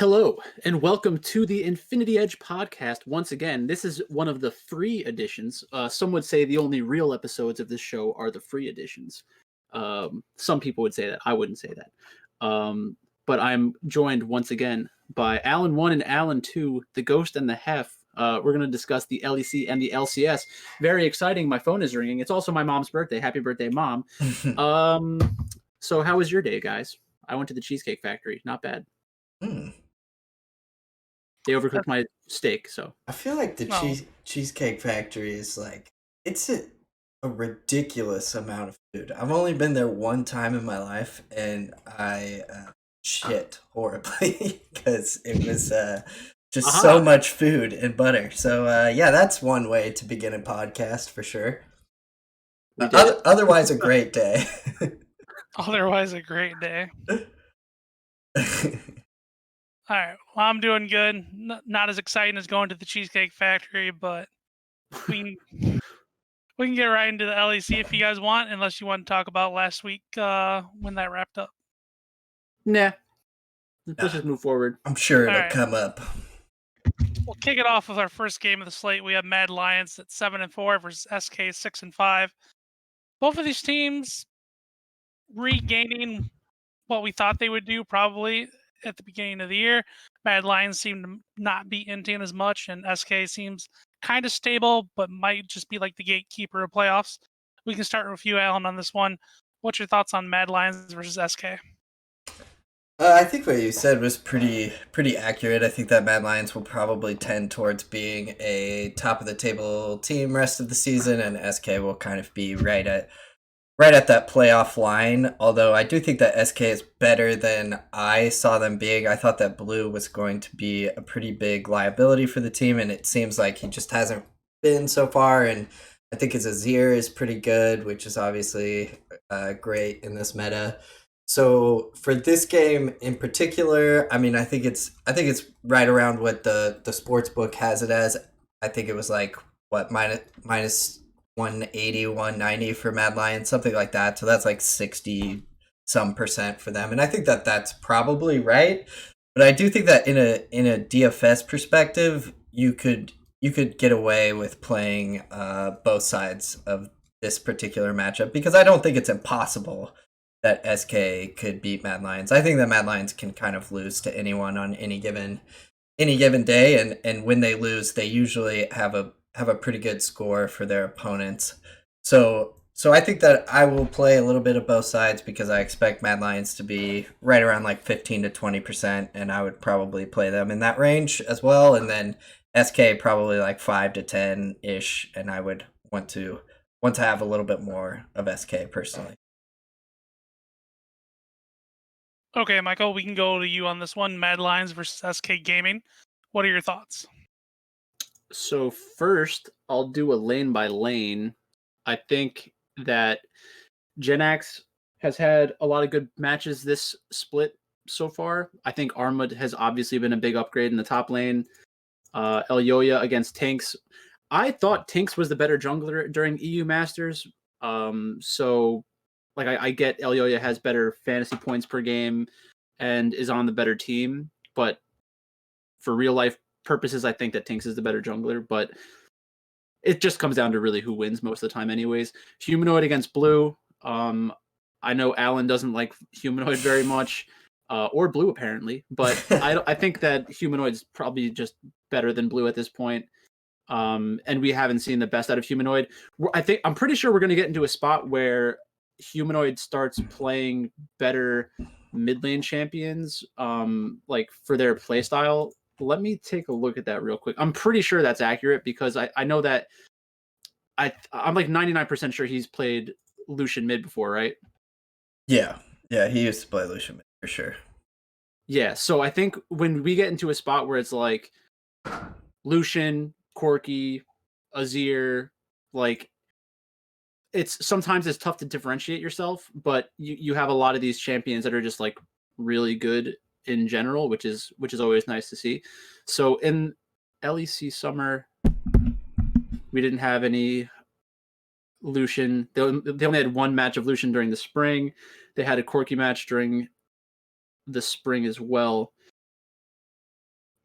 Hello, and welcome to the Infinity Edge podcast. Once again, this is one of the free editions. Some would say the only real episodes of this show are the free editions. Some people would say that. I wouldn't say that. But I'm joined once again by Alan 1 and Alan 2, the Ghost and the Hef. We're going to discuss the LEC and the LCS. Very exciting. My phone is ringing. It's also my mom's birthday. Happy birthday, Mom. So how was your day, guys? I went to the Cheesecake Factory. Not bad. They overcooked my steak, so I feel like the Cheesecake Factory is it's a ridiculous amount of food. I've only been there one time in my life, and I shit horribly because it was just so much food and butter. So yeah, that's one way to begin a podcast for sure. Otherwise, a great day. Otherwise, a great day. All right. Well, I'm doing good. Not as exciting as going to the Cheesecake Factory, but we can get right into the LEC if you guys want, unless you want to talk about last week when that wrapped up. Nah. Let's just move forward. I'm sure it'll come up. We'll kick it off with our first game of the slate. We have Mad Lions at 7-4 versus SK 6-5. Both of these teams regaining what we thought they would do probably at the beginning of the year. Mad Lions seem to not be inting as much, and SK seems kind of stable, but might just be like the gatekeeper of playoffs. We can start with you, Alan, on this one. What's your thoughts on Mad Lions versus SK? I think what you said was pretty accurate. I think that Mad Lions will probably tend towards being a top of the table team rest of the season, and SK will kind of be right at that playoff line, although I do think that SK is better than I saw them being. I thought that Blue was going to be a pretty big liability for the team, and it seems like he just hasn't been so far, and I think his Azir is pretty good, which is obviously great in this meta. So for this game in particular, I mean, I think it's right around what the sports book has it as. I think it was like, what, minus 180, 190 for Mad Lions, something like that. So that's like 60% for them. And I think that that's probably right. But I do think that in a DFS perspective, you could get away with playing both sides of this particular matchup, because I don't think it's impossible that SK could beat Mad Lions. I think that Mad Lions can kind of lose to anyone on any given day, and when they lose, they usually have a pretty good score for their opponents. So I think that I will play a little bit of both sides, because I expect Mad Lions to be right around like 15 to 20%, and I would probably play them in that range as well. And then SK probably like 5 to 10-ish, and I would want to have a little bit more of SK personally. Okay, Michael, we can go to you on this one. Mad Lions versus SK Gaming. What are your thoughts? So first, I'll do a lane by lane. I think that Genax has had a lot of good matches this split so far. I think Armud has obviously been a big upgrade in the top lane. Elyoya against Tinks. I thought Tinks was the better jungler during EU Masters. So like I get Elyoya has better fantasy points per game and is on the better team, but for real life purposes, I think that Tinks is the better jungler, but it just comes down to really who wins most of the time anyways. Humanoid against Blue. I know Alan doesn't like Humanoid very much, or Blue apparently, but I think that Humanoid's probably just better than Blue at this point. And we haven't seen the best out of Humanoid. I'm pretty sure we're going to get into a spot where Humanoid starts playing better mid lane champions, like for their playstyle. Let me take a look at that real quick. I'm pretty sure that's accurate, because I know that I'm like 99% sure he's played Lucian mid before, right? Yeah, he used to play Lucian mid for sure. Yeah, so I think when we get into a spot where it's like Lucian, Corki, Azir, like sometimes it's tough to differentiate yourself, but you have a lot of these champions that are just like really good in general, which is always nice to see. So in LEC summer, we didn't have any Lucian. They only had one match of Lucian during the spring. They had a Corki match during the spring as well.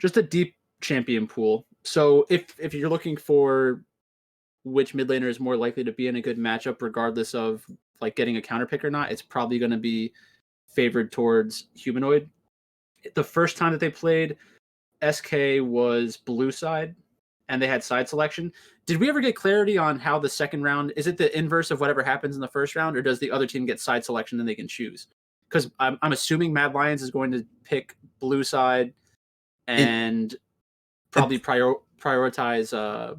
just a deep champion pool. So if you're looking for which mid laner is more likely to be in a good matchup, regardless of like getting a counter pick or not, it's probably going to be favored towards Humanoid. The first time that they played, SK was blue side, and they had side selection. Did we ever get clarity on how the second round, is it the inverse of whatever happens in the first round, or does the other team get side selection and they can choose? Because I'm assuming Mad Lions is going to pick blue side and probably prioritize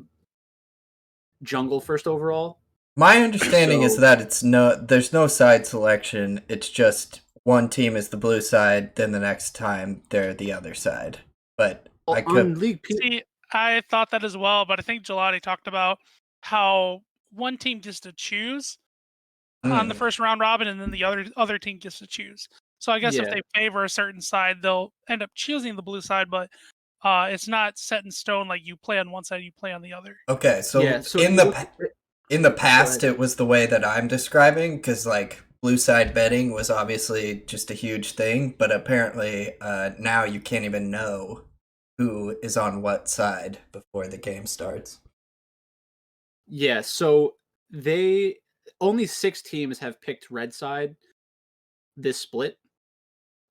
jungle first overall. My understanding is that there's no side selection. It's just one team is the blue side, then the next time they're the other side. But I could see. I thought that as well, but I think Gelati talked about how one team gets to choose on the first round robin, and then the other team gets to choose. So I guess if they favor a certain side, they'll end up choosing the blue side, but it's not set in stone like you play on one side, you play on the other. Okay, so in the past, it was the way that I'm describing, because like blue side betting was obviously just a huge thing, but apparently now you can't even know who is on what side before the game starts. Yeah, so only 6 teams have picked red side this split.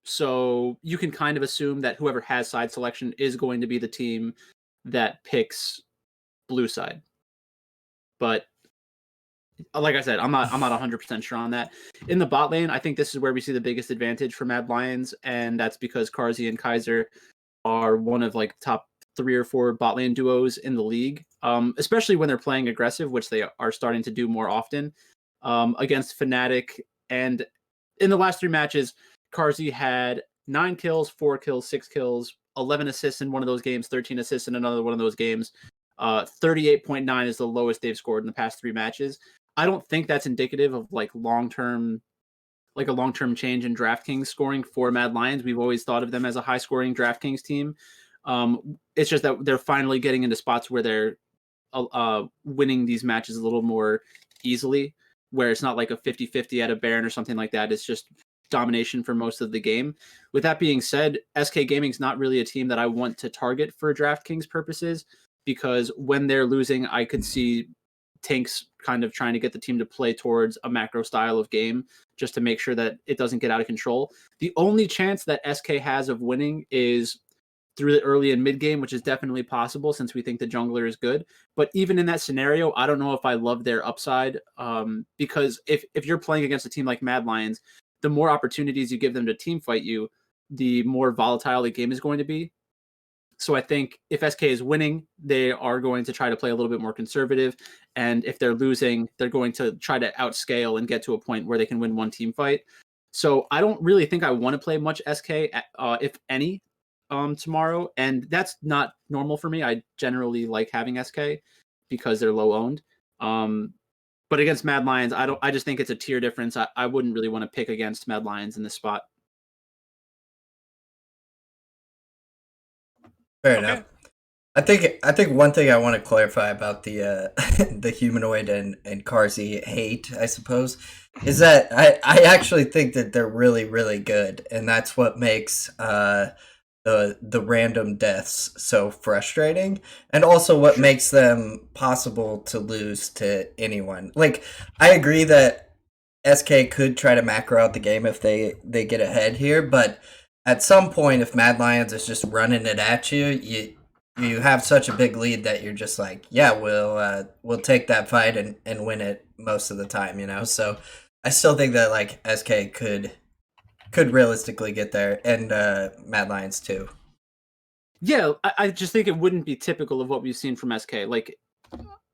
So you can kind of assume that whoever has side selection is going to be the team that picks blue side. But like I said, I'm not 100% sure on that. In the bot lane, I think this is where we see the biggest advantage for Mad Lions, and that's because Carzzy and Kaiser are one of like top 3 or 4 bot lane duos in the league, especially when they're playing aggressive, which they are starting to do more often against Fnatic. And in the last 3 matches, Carzzy had 9 kills, 4 kills, 6 kills, 11 assists in one of those games, 13 assists in another one of those games. 38.9 is the lowest they've scored in the past 3 matches. I don't think that's indicative of like a long-term change in DraftKings scoring for Mad Lions. We've always thought of them as a high-scoring DraftKings team. It's just that they're finally getting into spots where they're winning these matches a little more easily, where it's not like a 50-50 at a Baron or something like that. It's just domination for most of the game. With that being said, SK Gaming's not really a team that I want to target for DraftKings purposes, because when they're losing, I could see tanks kind of trying to get the team to play towards a macro style of game just to make sure that it doesn't get out of control. The only chance that SK has of winning is through the early and mid game, which is definitely possible since we think the jungler is good. But even in that scenario, I don't know if I love their upside, because if you're playing against a team like Mad Lions, the more opportunities you give them to team fight you, the more volatile the game is going to be. So I think if SK is winning, they are going to try to play a little bit more conservative. And if they're losing, they're going to try to outscale and get to a point where they can win one team fight. So I don't really think I want to play much SK, if any, tomorrow. And that's not normal for me. I generally like having SK because they're low owned. But against Mad Lions, I just think it's a tier difference. I wouldn't really want to pick against Mad Lions in this spot. Fair enough. I think one thing I want to clarify about the the humanoid and Carzzy hate, I suppose, is that I actually think that they're really, really good, and that's what makes the random deaths so frustrating, and also what makes them possible to lose to anyone. Like, I agree that SK could try to macro out the game if they get ahead here, but at some point, if Mad Lions is just running it at you, you have such a big lead that you're just like, yeah, we'll take that fight and win it most of the time, you know? So I still think that like SK could realistically get there, and Mad Lions too. Yeah, I just think it wouldn't be typical of what we've seen from SK. Like,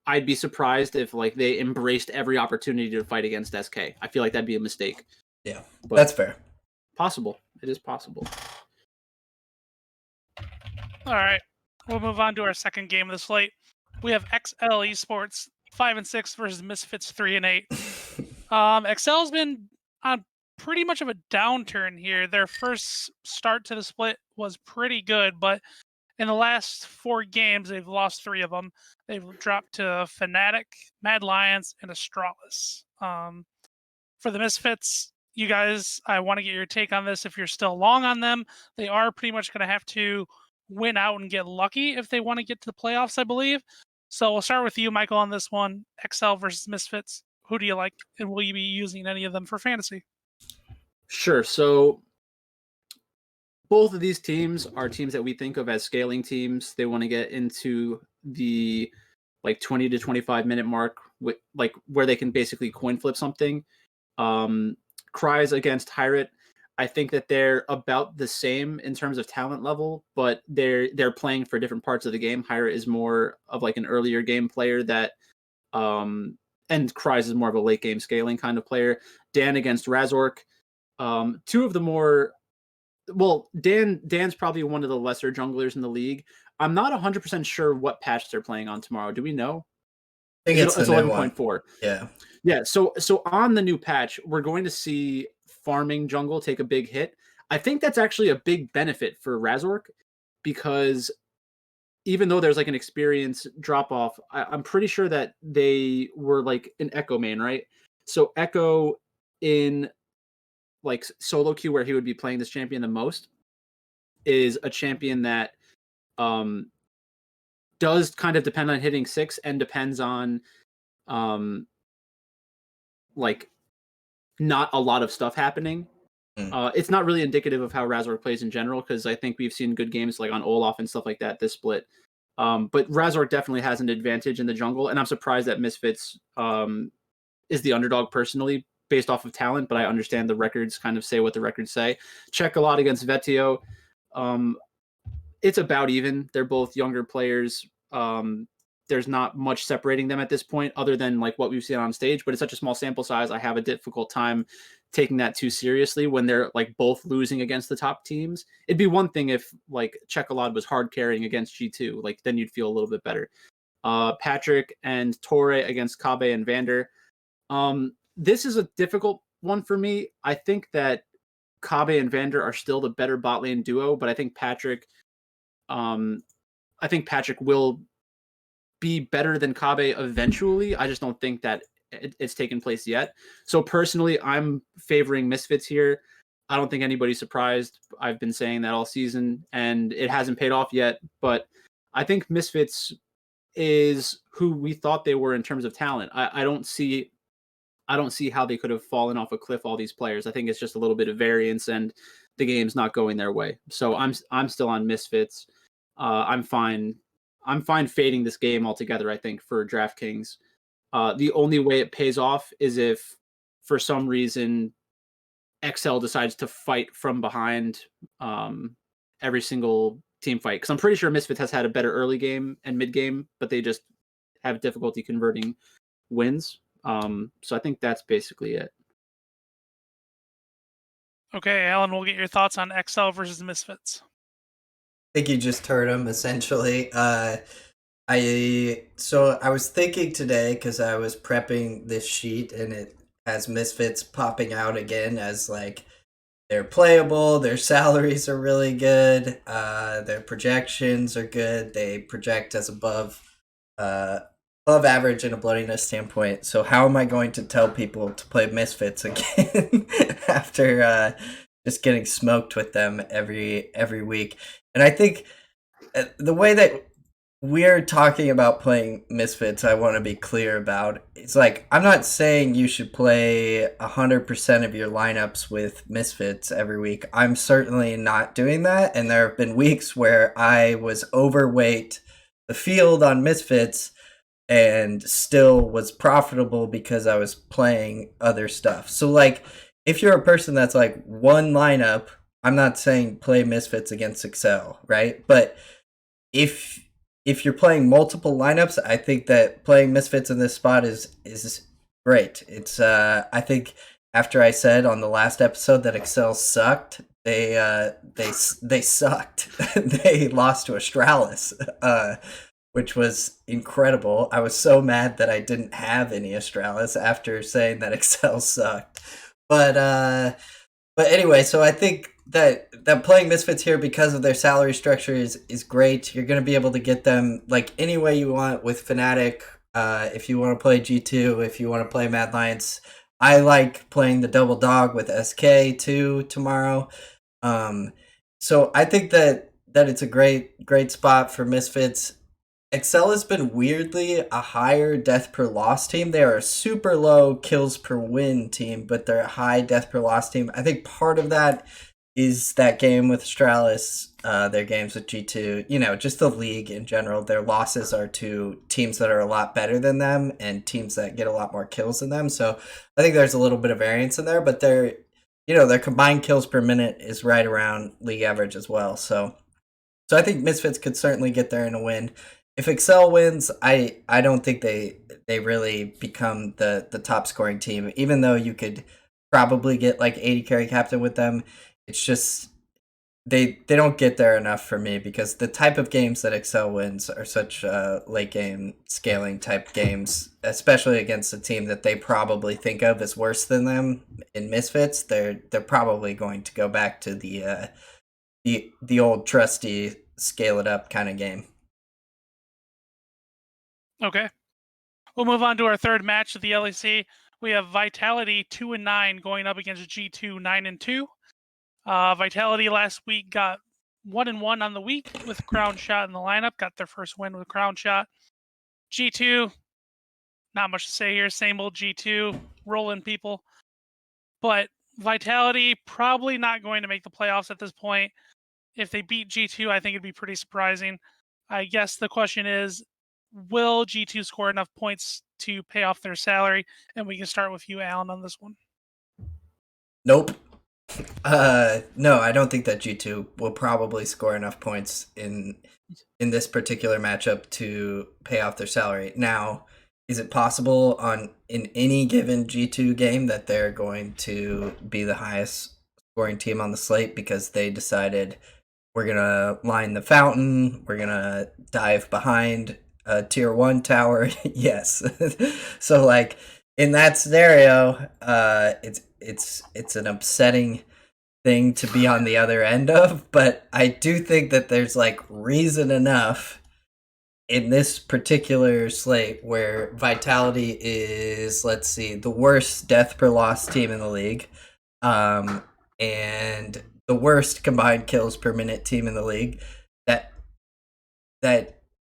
I'd be surprised if like they embraced every opportunity to fight against SK. I feel like that'd be a mistake. Yeah, but that's fair. Possible. It is possible. All right. We'll move on to our second game of the slate. We have XL Esports 5-6 versus Misfits 3-8. XL's been on pretty much of a downturn here. Their first start to the split was pretty good, but in the last 4 games, they've lost 3 of them. They've dropped to Fnatic, Mad Lions, and Astralis. For the Misfits, you guys, I want to get your take on this. If you're still long on them, they are pretty much going to have to win out and get lucky if they want to get to the playoffs, I believe. So we'll start with you, Michael, on this one. XL versus Misfits. Who do you like, and will you be using any of them for fantasy? Sure. So both of these teams are teams that we think of as scaling teams. They want to get into the 20 to 25 minute mark, with where they can basically coin flip something. Cries against Hirate, I think that they're about the same in terms of talent level, but they're playing for different parts of the game. Hirate is more of an earlier game player that and Cries is more of a late game scaling kind of player. Dan against Razork. Two of the more Dan's probably one of the lesser junglers in the league. I'm not 100% sure what patch they're playing on tomorrow. Do we know? I think it's 11.4. Yeah. So on the new patch, we're going to see farming jungle take a big hit. I think that's actually a big benefit for Razork, because even though there's an experience drop off, I'm pretty sure that they were an Echo main, right? So Echo in solo queue, where he would be playing this champion the most, is a champion that does kind of depend on hitting 6 and depends on not a lot of stuff happening. It's not really indicative of how Razork plays in general, because I think we've seen good games on Olaf and stuff like that this split. But Razork definitely has an advantage in the jungle, and I'm surprised that Misfits is the underdog personally, based off of talent, but I understand the records kind of say what the records say. Check a lot against Vetio. It's about even. They're both younger players. There's not much separating them at this point, other than what we've seen on stage, but it's such a small sample size. I have a difficult time taking that too seriously when they're both losing against the top teams. It'd be one thing if Chekolad was hard carrying against G2, then you'd feel a little bit better. Patrick and Torre against Kabe and Vander. This is a difficult one for me. I think that Kabe and Vander are still the better bot lane duo, but I think Patrick will be better than Kabe eventually. I just don't think that it's taken place yet. So personally, I'm favoring Misfits here. I don't think anybody's surprised. I've been saying that all season, and it hasn't paid off yet. But I think Misfits is who we thought they were in terms of talent. I don't see how they could have fallen off a cliff, all these players. I think it's just a little bit of variance, and the game's not going their way. So I'm still on Misfits. I'm fine fading this game altogether, I think, for DraftKings. The only way it pays off is if, for some reason, XL decides to fight from behind every single team fight. Because I'm pretty sure Misfits has had a better early game and mid game, but they just have difficulty converting wins. So I think that's basically it. Okay, Alan, we'll get your thoughts on XL versus Misfits. I think you just heard him, essentially. I was thinking today, because I was prepping this sheet, and it has Misfits popping out again as they're playable, their salaries are really good, their projections are good, they project as above average in a bloodiness standpoint. So how am I going to tell people to play Misfits again after just getting smoked with them every week? And I think the way that we're talking about playing Misfits, I want to be clear about. It's I'm not saying you should play 100% of your lineups with Misfits every week. I'm certainly not doing that, and there have been weeks where I was overweight the field on Misfits and still was profitable because I was playing other stuff. So if you're a person that's one lineup, I'm not saying play Misfits against Excel, right? But if you're playing multiple lineups, I think that playing Misfits in this spot is great. It's I think after I said on the last episode that Excel sucked, they sucked. They lost to Astralis, which was incredible. I was so mad that I didn't have any Astralis after saying that Excel sucked. But anyway, so I think that playing Misfits here because of their salary structure is great. You're going to be able to get them any way you want with Fnatic. If you want to play G2, if you want to play Mad Lions. I like playing the double dog with SK too tomorrow. So I think that that it's a great spot for Misfits. Excel has been weirdly a higher death per loss team. They are a super low kills per win team, but they're a high death per loss team. I think part of that is that game with Astralis, their games with G2, just the league in general. Their losses are to teams that are a lot better than them and teams that get a lot more kills than them. So I think there's a little bit of variance in there, but their combined kills per minute is right around league average as well. So I think Misfits could certainly get there in a win. If Excel wins, I don't think they really become the top scoring team, even though you could probably get like 80 carry captain with them. It's just they don't get there enough for me because the type of games that Excel wins are such late game scaling type games, especially against a team that they probably think of as worse than them in Misfits. They're probably going to go back to the old trusty scale it up kind of game. Okay. We'll move on to our third match of the LEC. We have Vitality 2-9 going up against G2 9-2. Vitality last week got 1-1 on the week with Crown Shot in the lineup. Got their first win with Crown Shot. G2, not much to say here. Same old G2, rolling people. But Vitality probably not going to make the playoffs at this point. If they beat G2, I think it'd be pretty surprising. I guess the question is, will G2 score enough points to pay off their salary? And we can start with you, Alan, on this one. Nope. No, I don't think that G2 will probably score enough points in this particular matchup to pay off their salary. Now, is it possible in any given G2 game that they're going to be the highest scoring team on the slate because they decided we're going to line the fountain, we're going to dive behind a tier 1 tower? Yes. So like in that scenario, it's an upsetting thing to be on the other end of, but I do think that there's like reason enough in this particular slate where Vitality is, let's see, the worst death per loss team in the league, and the worst combined kills per minute team in the league, that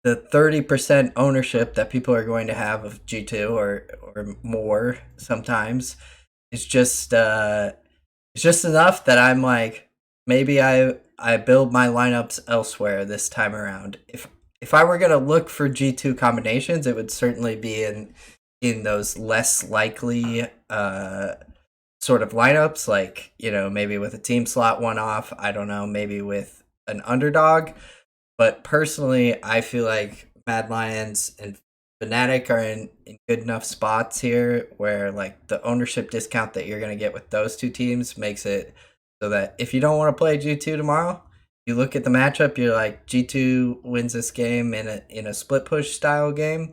the 30% ownership that people are going to have of G2 or more sometimes is just it's just enough that I'm like, maybe I build my lineups elsewhere this time around. If I were gonna look for G2 combinations, it would certainly be in those less likely sort of lineups, like, maybe with a team slot one off, I don't know, maybe with an underdog. But personally, I feel like Mad Lions and Fnatic are in good enough spots here where like the ownership discount that you're going to get with those two teams makes it so that if you don't want to play G2 tomorrow, you look at the matchup, you're like, G2 wins this game in a split push style game,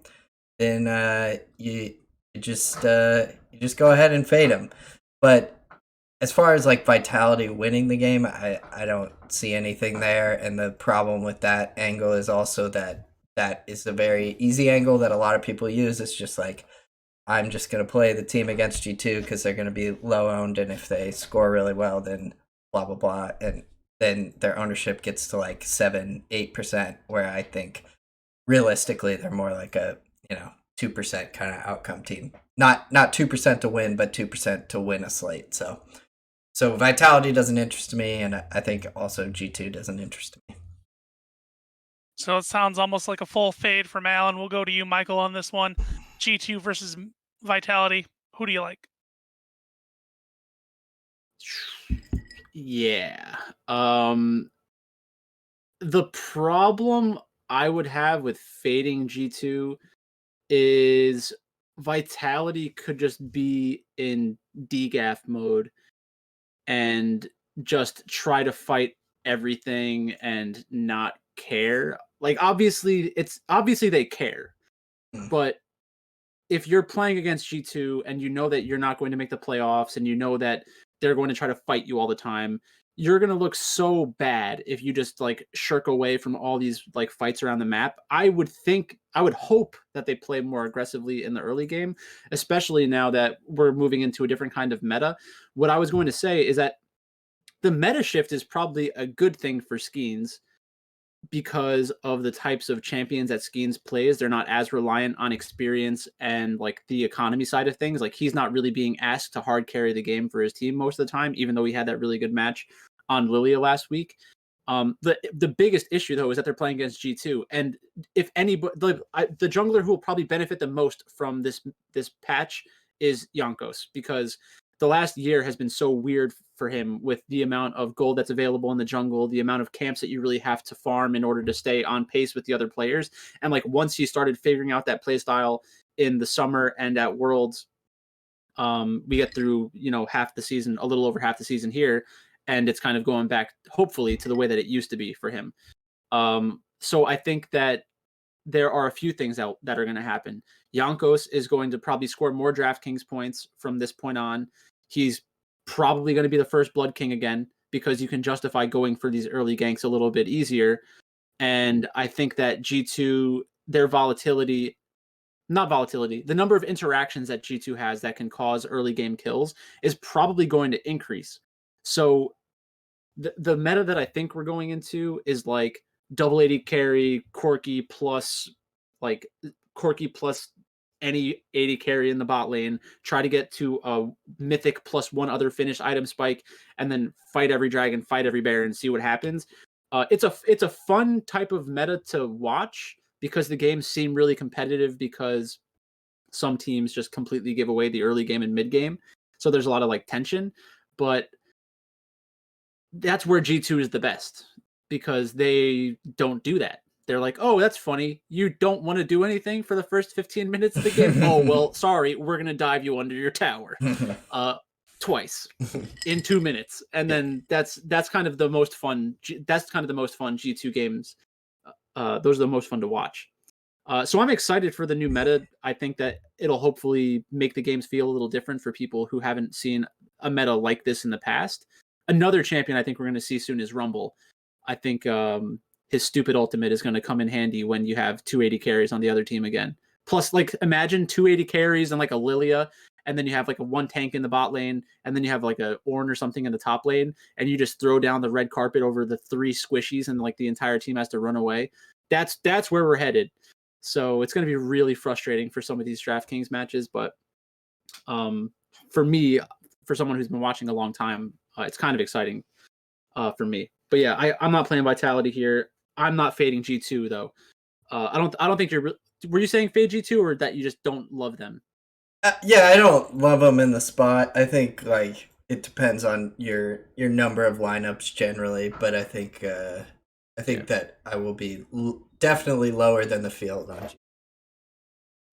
then you just go ahead and fade them. But as far as like Vitality winning the game, I don't see anything there, and the problem with that angle is also that is a very easy angle that a lot of people use. It's just like, I'm just going to play the team against G2 because they're going to be low owned, and if they score really well, then blah, blah, blah. And then their ownership gets to like 7-8%, where I think realistically they're more like a 2% kind of outcome team. Not 2% to win, but 2% to win a slate. So Vitality doesn't interest me, and I think also G2 doesn't interest me. So it sounds almost like a full fade from Alan. We'll go to you, Michael, on this one. G2 versus Vitality. Who do you like? Yeah. The problem I would have with fading G2 is Vitality could just be in DGAF mode and just try to fight everything and not care. Like obviously they care. But if you're playing against G2 and you know that you're not going to make the playoffs and you know that they're going to try to fight you all the time, you're going to look so bad if you just like shirk away from all these like fights around the map. I would hope that they play more aggressively in the early game, especially now that we're moving into a different kind of meta. What I was going to say is that the meta shift is probably a good thing for Skeens because of the types of champions that Skeens plays, they're not as reliant on experience and like the economy side of things. Like he's not really being asked to hard carry the game for his team most of the time, even though he had that really good match on Lilia last week. The biggest issue though is that they're playing against G2, and if anybody, the jungler who will probably benefit the most from this patch is Jankos, because the last year has been so weird for him with the amount of gold that's available in the jungle, the amount of camps that you really have to farm in order to stay on pace with the other players. And like once he started figuring out that play style in the summer and at Worlds, we get through, half the season, a little over half the season here, and it's kind of going back, hopefully, to the way that it used to be for him. So I think that there are a few things that are going to happen. Jankos is going to probably score more DraftKings points from this point on. He's probably going to be the first Blood King again, because you can justify going for these early ganks a little bit easier. And I think that G2, their the number of interactions that G2 has that can cause early game kills is probably going to increase. So the meta that I think we're going into is like double AD carry, Corki plus any AD carry in the bot lane, try to get to a mythic plus one other finished item spike, and then fight every dragon, fight every bear, and see what happens. It's a fun type of meta to watch, because the games seem really competitive, because some teams just completely give away the early game and mid game. So there's a lot of like tension, but that's where G2 is the best, because they don't do that. They're like, oh, that's funny. You don't want to do anything for the first 15 minutes of the game? Oh, well, sorry. We're going to dive you under your tower twice in 2 minutes. And then that's kind of the most fun. That's kind of the most fun G2 games. Those are the most fun to watch. So I'm excited for the new meta. I think that it'll hopefully make the games feel a little different for people who haven't seen a meta like this in the past. Another champion I think we're going to see soon is Rumble. I think his stupid ultimate is going to come in handy when you have 280 carries on the other team again. Plus, like, imagine 280 carries and like a Lilia, and then you have like a one tank in the bot lane, and then you have like a Ornn or something in the top lane, and you just throw down the red carpet over the 3 squishies, and like the entire team has to run away. That's where we're headed. So it's going to be really frustrating for some of these DraftKings matches, but for me, for someone who's been watching a long time, it's kind of exciting for me. But yeah, I'm not playing Vitality here. I'm not fading G2 though. I don't think you're. Were you saying fade G2, or that you just don't love them? Yeah, I don't love them in the spot. I think like it depends on your number of lineups generally, but I think that I will be definitely lower than the field on G2.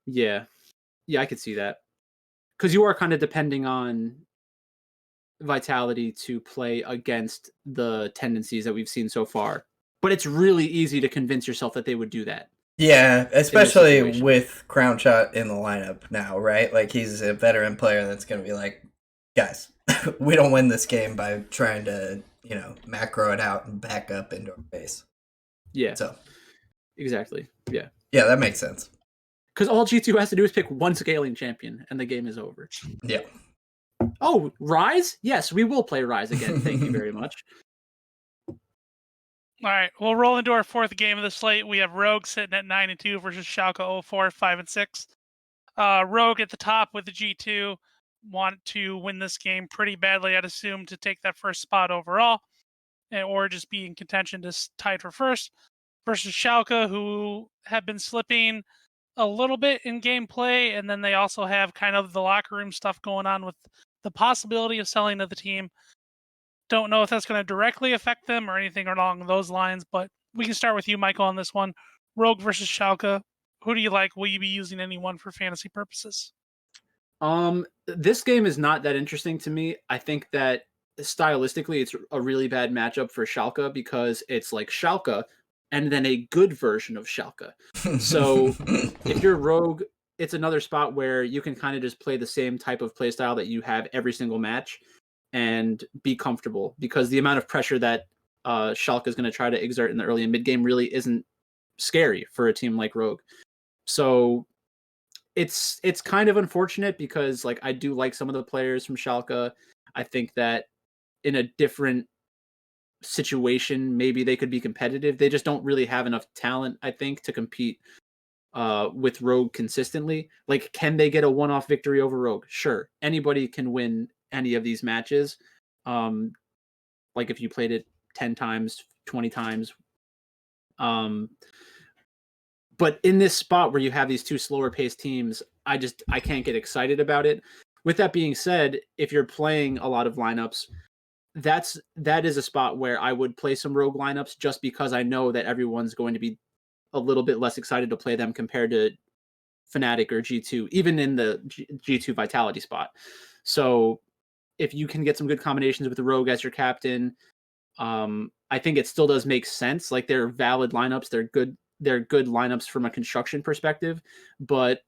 Yeah, I could see that, because you are kind of depending on Vitality to play against the tendencies that we've seen so far. But it's really easy to convince yourself that they would do that. Yeah, especially with Crown Shot in the lineup now, right? Like, he's a veteran player that's going to be like, guys, we don't win this game by trying to, macro it out and back up into our base. Yeah. So, exactly. Yeah. Yeah, that makes sense. Because all G2 has to do is pick one scaling champion, and the game is over. Yeah. Oh, Rise? Yes, we will play Rise again. Thank you very much. All right, we'll roll into our fourth game of the slate. We have Rogue sitting at 9-2 versus Schalke 04 5-6. Rogue at the top with the G2 want to win this game pretty badly, I'd assume, to take that first spot overall, or just be in contention to tied for first. Versus Schalke, who have been slipping a little bit in gameplay, and then they also have kind of the locker room stuff going on with the possibility of selling to the team. Don't know if that's going to directly affect them or anything along those lines, but we can start with you, Michael, on this one. Rogue versus Schalke. Who do you like? Will you be using anyone for fantasy purposes? This game is not that interesting to me. I think that stylistically, it's a really bad matchup for Schalke, because it's like Schalke and then a good version of Schalke. So if you're Rogue, it's another spot where you can kind of just play the same type of play style that you have every single match and be comfortable, because the amount of pressure that Schalke is going to try to exert in the early and mid game really isn't scary for a team like Rogue. So it's kind of unfortunate, because like I do like some of the players from Schalke. I think that in a different situation, maybe they could be competitive. They just don't really have enough talent, I think, to compete with Rogue consistently. Like, can they get a one-off victory over Rogue? Sure. Anybody can win any of these matches. Like if you played it 10 times, 20 times. But in this spot where you have these two slower paced teams, I can't get excited about it. With that being said, if you're playing a lot of lineups, that is a spot where I would play some Rogue lineups just because I know that everyone's going to be a little bit less excited to play them compared to Fnatic or G2, even in the G2 Vitality spot. So if you can get some good combinations with the Rogue as your captain, I think it still does make sense. Like, they're valid lineups. They're good lineups from a construction perspective, but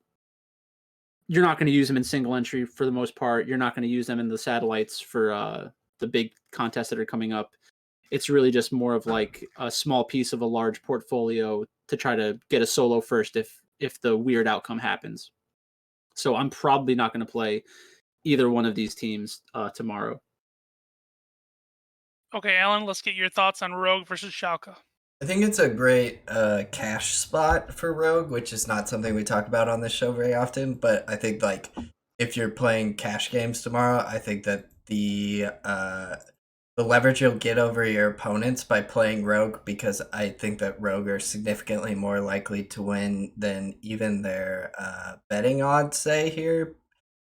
you're not going to use them in single entry for the most part. You're not going to use them in the satellites for the big contests that are coming up. It's really just more of like a small piece of a large portfolio to try to get a solo first if the weird outcome happens. So I'm probably not going to play either one of these teams tomorrow. Okay, Alan, let's get your thoughts on Rogue versus Schalke. I think it's a great cash spot for Rogue, which is not something we talk about on this show very often. But I think, like, if you're playing cash games tomorrow, I think that the leverage you'll get over your opponents by playing Rogue, because I think that Rogue are significantly more likely to win than even their betting odds say here.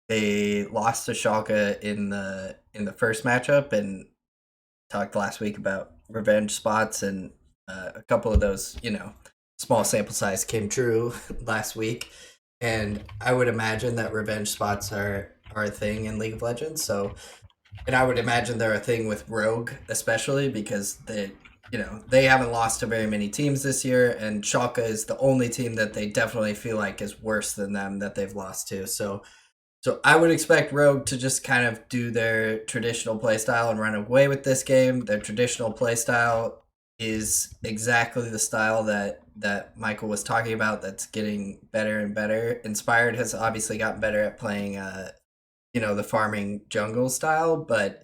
They lost to Schalke in the first matchup, and talked last week about revenge spots, and a couple of those, small sample size came true last week. And I would imagine that revenge spots are a thing in League of Legends. So, and I would imagine they're a thing with Rogue, especially because they haven't lost to very many teams this year, and Schalke is the only team that they definitely feel like is worse than them that they've lost to. So I would expect Rogue to just kind of do their traditional playstyle and run away with this game. Their traditional playstyle is exactly the style that Michael was talking about, that's getting better and better. Inspired has obviously gotten better at playing the farming jungle style, but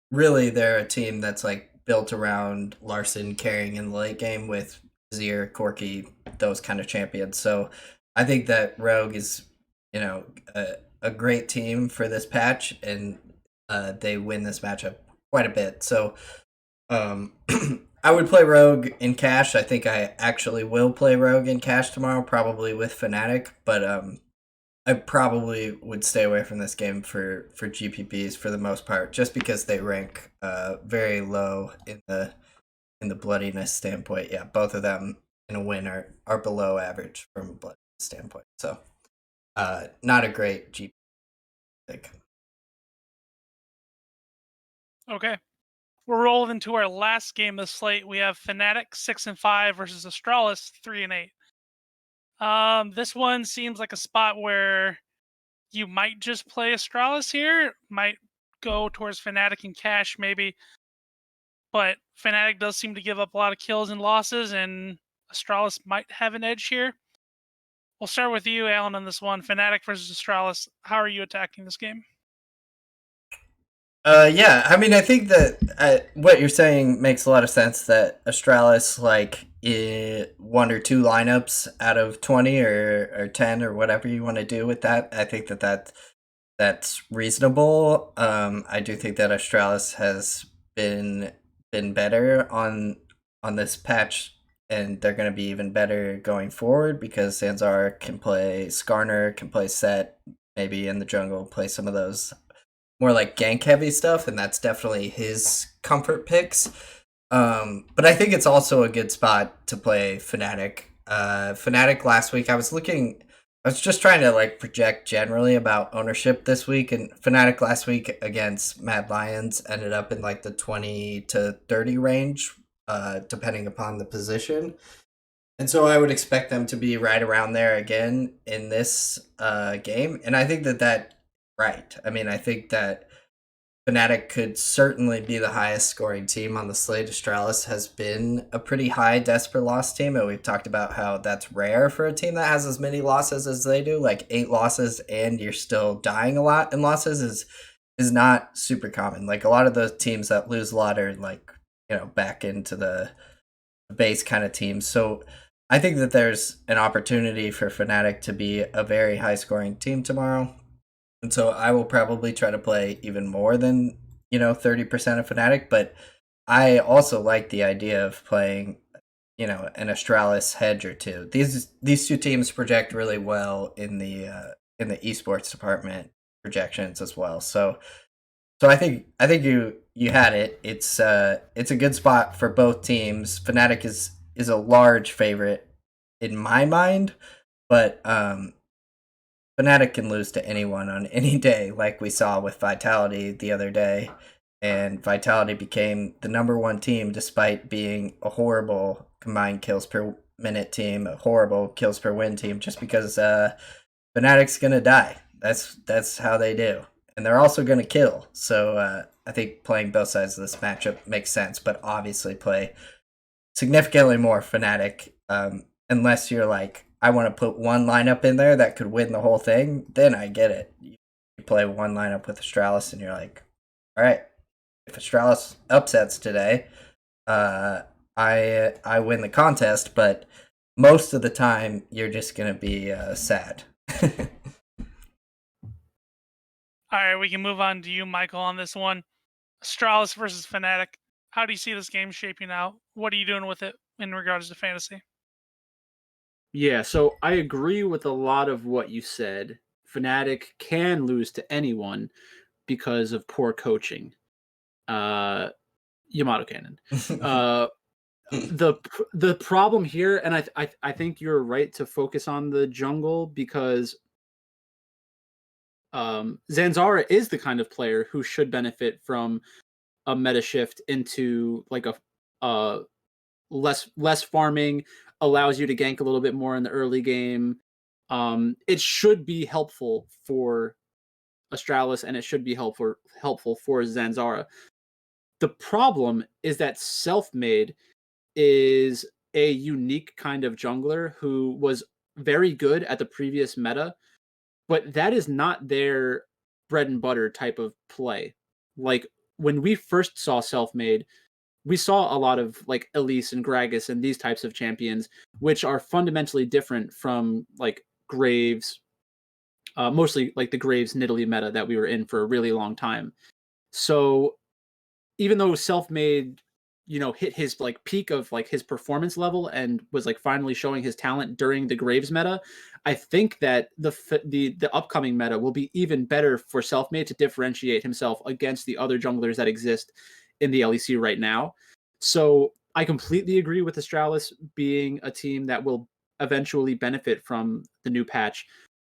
really they're a team that's like built around Larson carrying in the late game with Zier, Corki, those kind of champions. So I think that Rogue is, a great team for this patch, and they win this matchup quite a bit. So I would play Rogue in cash. I think I actually will play Rogue in cash tomorrow, probably with Fnatic, but I probably would stay away from this game for GPPs for the most part, just because they rank very low in the bloodiness standpoint. Yeah, both of them in a win are below average from a bloodiness standpoint. So not a great GP pick. Okay. We're rolling into our last game of the slate. We have Fnatic 6-5 versus Astralis 3-8. This one seems like a spot where you might just play Astralis here. Might go towards Fnatic and cash maybe. But Fnatic does seem to give up a lot of kills and losses, and Astralis might have an edge here. We'll start with you, Alan, on this one. Fnatic versus Astralis. How are you attacking this game? Yeah, I mean, I think that what you're saying makes a lot of sense, that Astralis, like, one or two lineups out of 20 or 10 or whatever you want to do with that, I think that's reasonable. I do think that Astralis has been better on this patch, and they're going to be even better going forward, because Zanzar can play Skarner, can play Set, maybe in the jungle, play some of those more like gank heavy stuff, and that's definitely his comfort picks. But I think it's also a good spot to play Fnatic. Fnatic last week, I was just trying to like project generally about ownership this week, and Fnatic last week against Mad Lions ended up in like the 20 to 30 range, depending upon the position. And so I would expect them to be right around there again in this game. And I think that right. I mean, I think that Fnatic could certainly be the highest scoring team on the slate. Astralis has been a pretty high desperate loss team, and we've talked about how that's rare for a team that has as many losses as they do. Like 8 losses and you're still dying a lot in losses is not super common. Like, a lot of the teams that lose a lot are like back into the base kind of teams. So I think that there's an opportunity for Fnatic to be a very high scoring team tomorrow. And so I will probably try to play even more than, 30% of Fnatic, but I also like the idea of playing, an Astralis hedge or two. These two teams project really well in the esports department projections as well. So I think you had it. It's a good spot for both teams. Fnatic is a large favorite in my mind, but Fnatic can lose to anyone on any day, like we saw with Vitality the other day. And Vitality became the number one team despite being a horrible combined kills per minute team, a horrible kills per win team, just because Fnatic's gonna die. That's how they do, and they're also gonna kill. So I think playing both sides of this matchup makes sense, but obviously play significantly more Fnatic, unless you're like, I want to put one lineup in there that could win the whole thing. Then I get it. You play one lineup with Astralis, and you're like, all right, if Astralis upsets today, I win the contest. But most of the time, you're just gonna be sad. All right, we can move on to you, Michael, on this one. Astralis versus Fnatic. How do you see this game shaping out? What are you doing with it in regards to fantasy? Yeah, so I agree with a lot of what you said. Fnatic can lose to anyone because of poor coaching. Yamato Cannon. The problem here, and I think you're right to focus on the jungle, because Zanzara is the kind of player who should benefit from a meta shift into like a less farming, allows you to gank a little bit more in the early game. It should be helpful for Astralis, and it should be helpful for Zanzara. The problem is that Selfmade is a unique kind of jungler who was very good at the previous meta, but that is not their bread and butter type of play. Like, when we first saw Selfmade, we saw a lot of like Elise and Gragas and these types of champions, which are fundamentally different from like Graves, mostly like the Graves Nidalee meta that we were in for a really long time. So even though Selfmade, hit his like peak of like his performance level and was like finally showing his talent during the Graves meta, I think that the upcoming meta will be even better for Selfmade to differentiate himself against the other junglers that exist in the LEC right now. So I completely agree with Astralis being a team that will eventually benefit from the new patch.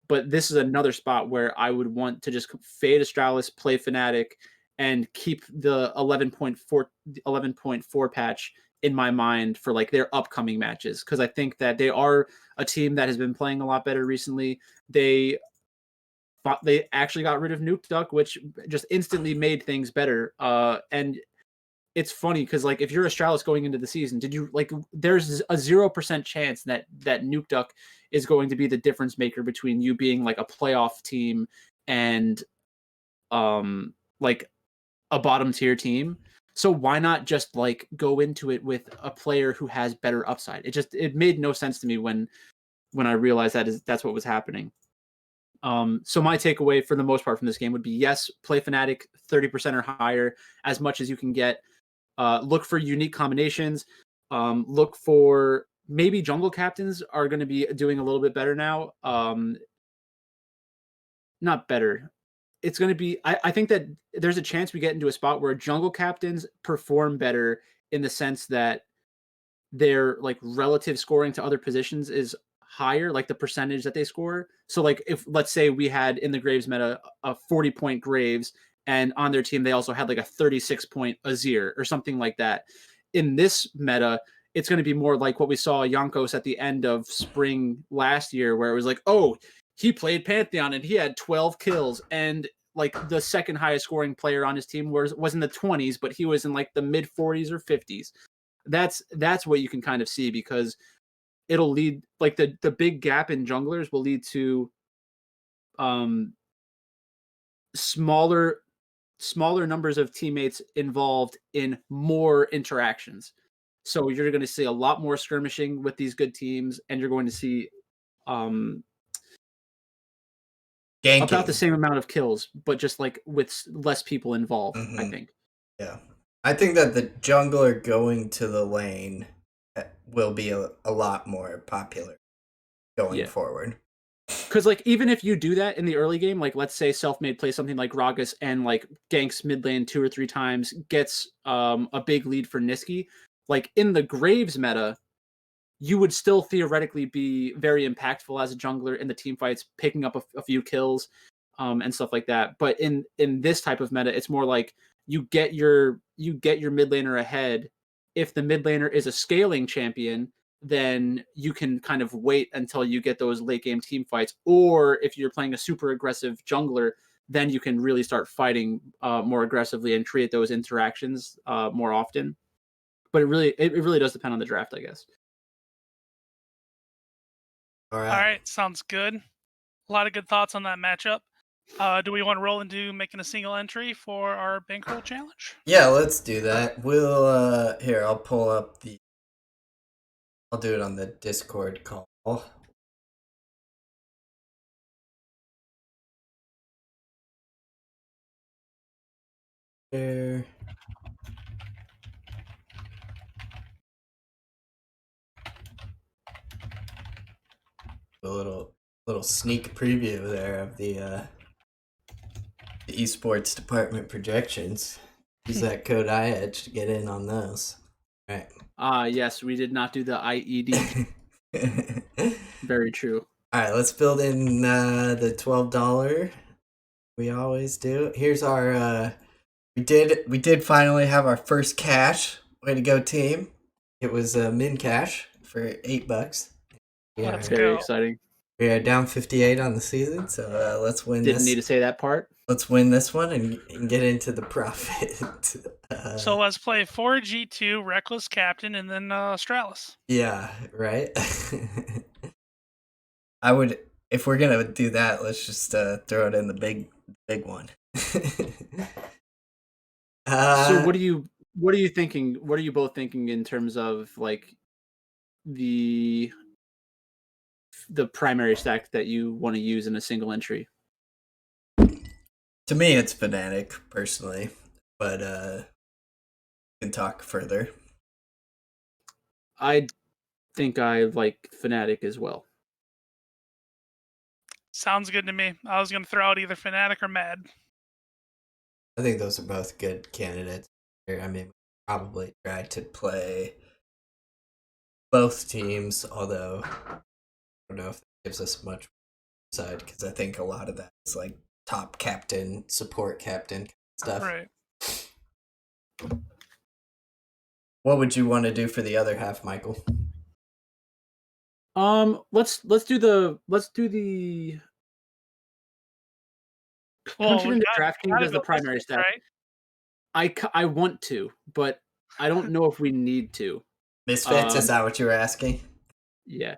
But this is another spot where I would want to just fade Astralis, play Fnatic, and keep the 11.4 patch in my mind for like their upcoming matches, because I think that they are a team that has been playing a lot better recently. They actually got rid of Nuke-Duck, which just instantly made things better. And it's funny because like if you're Astralis going into the season, did you like there's a 0% chance that Nuke-Duck is going to be the difference maker between you being like a playoff team and like a bottom tier team. So why not just like go into it with a player who has better upside? It made no sense to me when I realized that's what was happening. So my takeaway for the most part from this game would be, yes, play Fnatic 30% or higher as much as you can get. Look for unique combinations. Look for maybe jungle captains are going to be doing a little bit better now. Not better. It's going to be, I think that there's a chance we get into a spot where jungle captains perform better in the sense that their like relative scoring to other positions is higher, like the percentage that they score. So like if let's say we had in the Graves meta a 40-point Graves, and on their team they also had like a 36-point Azir or something like that. In this meta, it's going to be more like what we saw Jankos at the end of spring last year, where it was like, oh, he played Pantheon and he had 12 kills, and like the second highest scoring player on his team was in the 20s, but he was in like the mid 40s or 50s. That's what you can kind of see, because it'll lead like the big gap in junglers will lead to smaller smaller numbers of teammates involved in more interactions. So you're going to see a lot more skirmishing with these good teams, and you're going to see about the same amount of kills, but just like with less people involved, I think. Yeah. I think that the jungler going to the lane will be a lot more popular going forward. Because like even if you do that in the early game, like let's say Selfmade plays something like Gragas and like ganks mid lane 2 or 3 times, gets a big lead for Niski, like in the Graves meta, you would still theoretically be very impactful as a jungler in the team fights, picking up a few kills and stuff like that. But in this type of meta, it's more like you get your mid laner ahead. If the mid laner is a scaling champion, then you can kind of wait until you get those late game team fights. Or if you're playing a super aggressive jungler, then you can really start fighting more aggressively and create those interactions more often. But it really does depend on the draft, I guess. All right, sounds good. A lot of good thoughts on that matchup. Do we want to roll into making a single entry for our Bankroll Challenge? Yeah, let's do that. We'll here, I'll pull up I'll do it on the Discord call. There. A little sneak preview there of the esports department projections. Use that code IEDGE to get in on those. All right. Yes, we did not do the IED. Very true. All right, let's build in the $12. We always do. Here's our we did finally have our first cash. Way to go, team. It was min cash for $8. Let's Very exciting. We are down 58 on the season, so let's win Didn't need to say that part. Let's win this one and get into the profit. So let's play 4G2, Reckless Captain, and then Stralis. Yeah, right? I would, if we're going to do that, let's just throw it in the big one. So what are you thinking? What are you both thinking in terms of like the primary stack that you want to use in a single entry? To me, it's Fnatic, personally, but we can talk further. I think I like Fnatic as well. Sounds good to me. I was going to throw out either Fnatic or Mad. I think those are both good candidates. I mean, probably try to play both teams, although I don't know if that gives us much side, because I think a lot of that is like top captain, support captain stuff. Right. What would you want to do for the other half, Michael? Let's do the punch it into DraftKings as the primary stack. Right? I want to, but I don't know if we need to. Misfits, is that what you were asking? Yeah.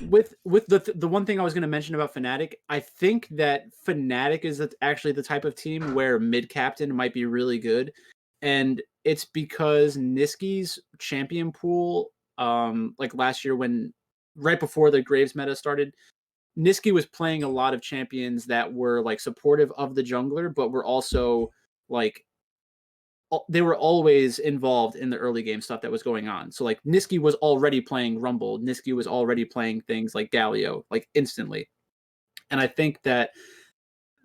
With the one thing I was going to mention about Fnatic, I think that Fnatic is actually the type of team where mid captain might be really good, and it's because Niski's champion pool, like last year right before the Graves meta started, Niski was playing a lot of champions that were like supportive of the jungler, but were also like they were always involved in the early game stuff that was going on. So like Niski was already playing Rumble. Niski was already playing things like Galio, like instantly. And I think that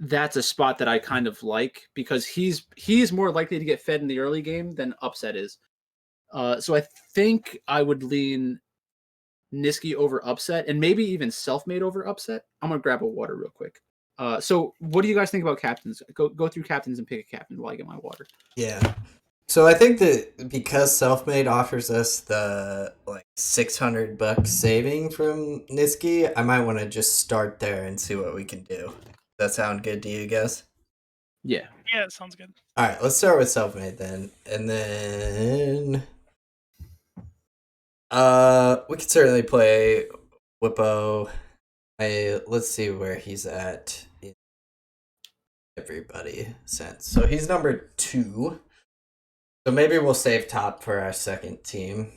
that's a spot that I kind of like because he's more likely to get fed in the early game than Upset is. So I think I would lean Niski over Upset and maybe even Selfmade over Upset. I'm going to grab a water real quick. So what do you guys think about captains? Go through captains and pick a captain while I get my water. Yeah. So I think that because Selfmade offers us the like $600 saving from Niski, I might want to just start there and see what we can do. Does that sound good to you guys? Yeah. Yeah, it sounds good. All right, let's start with Selfmade then. And then we could certainly play Whippo. Let's see where he's at. everybody sent. So he's number 2. So maybe we'll save top for our second team.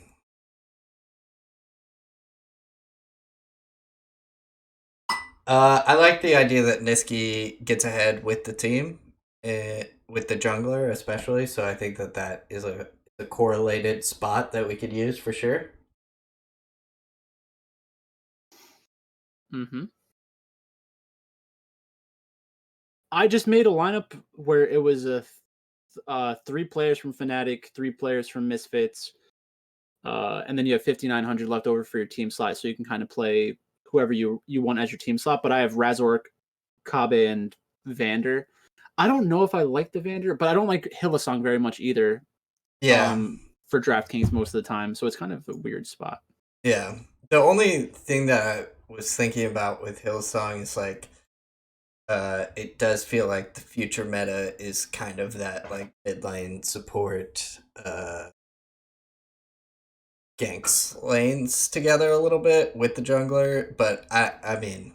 I like the idea that Niski gets ahead with the team, with the jungler especially. So I think that is a correlated spot that we could use for sure. Mm-hmm. I just made a lineup where it was 3 players from Fnatic, 3 players from Misfits, and then you have 5,900 left over for your team slot, so you can kind of play whoever you want as your team slot. But I have Razork, Kabe, and Vander. I don't know if I like the Vander, but I don't like Hylissang very much either. Yeah. For DraftKings most of the time, so it's kind of a weird spot. Yeah. The only thing that I was thinking about with Hillsong is like, it does feel like the future meta is kind of that like mid lane support, ganks lanes together a little bit with the jungler, but I mean,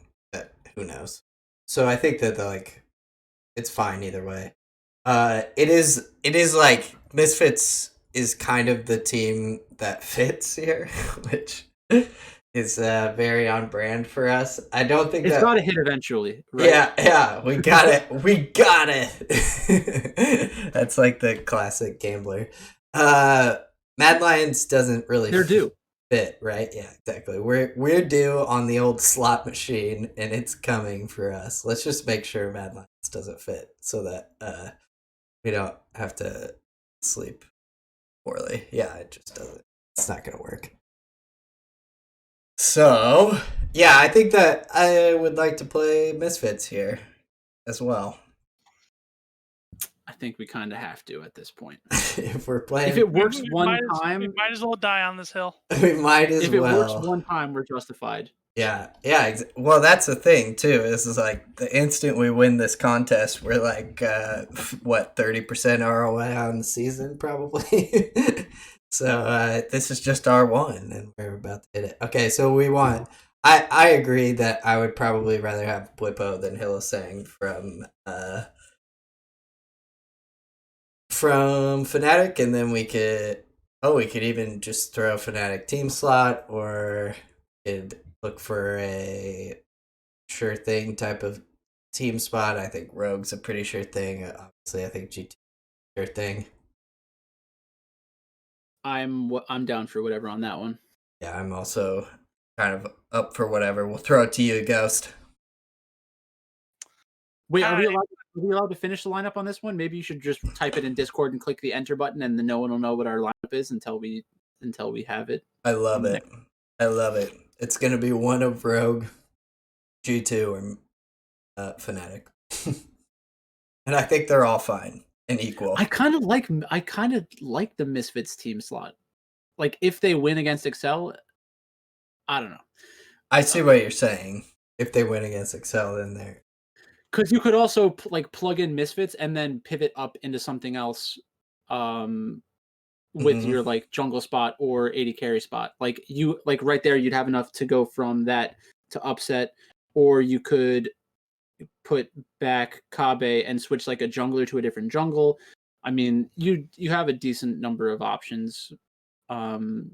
who knows? So I think that like it's fine either way. It is like Misfits is kind of the team that fits here, which is very on brand for us. I don't think it's got to hit eventually, right? Yeah, we got it. We got it. That's like the classic gambler. Mad Lions doesn't really They're due. fit, right? Yeah, exactly. We're due on the old slot machine, and it's coming for us. Let's just make sure Mad Lions doesn't fit, so that we don't have to sleep poorly. Yeah, it just doesn't. It's not gonna work. So yeah, I think that I would like to play Misfits here as well. I think we kind of have to at this point. If we're playing, if it works one time, we might as well die on this hill. We might as well. If it works one time, we're justified. Yeah. Well, that's the thing too. This is like the instant we win this contest, we're like 30% ROI on the season probably. So this is just R1, and we're about to hit it. Okay, so we want. I agree that I would probably rather have Blippo than Hylissang from Fnatic, and then we could even just throw Fnatic team slot, or could look for a sure thing type of team spot. I think Rogue's a pretty sure thing. Obviously, I think GT sure thing. I'm down for whatever on that one. Yeah, I'm also kind of up for whatever. We'll throw it to you, Ghost. Wait, are we allowed to finish the lineup on this one? Maybe you should just type it in Discord and click the enter button, and then no one will know what our lineup is until we have it. I love it. I love it. It's gonna be one of Rogue, G2, or Fnatic, and I think they're all fine and equal. I kind of like the Misfits team slot. Like if they win against XL, I don't know. I see what you're saying. If they win against XL, then they're. Because you could also plug in Misfits and then pivot up into something else, with your like jungle spot or AD carry spot. Like you right there, you'd have enough to go from that to upset, or you could put back Kabe and switch like a jungler to a different jungle. I mean, you have a decent number of options for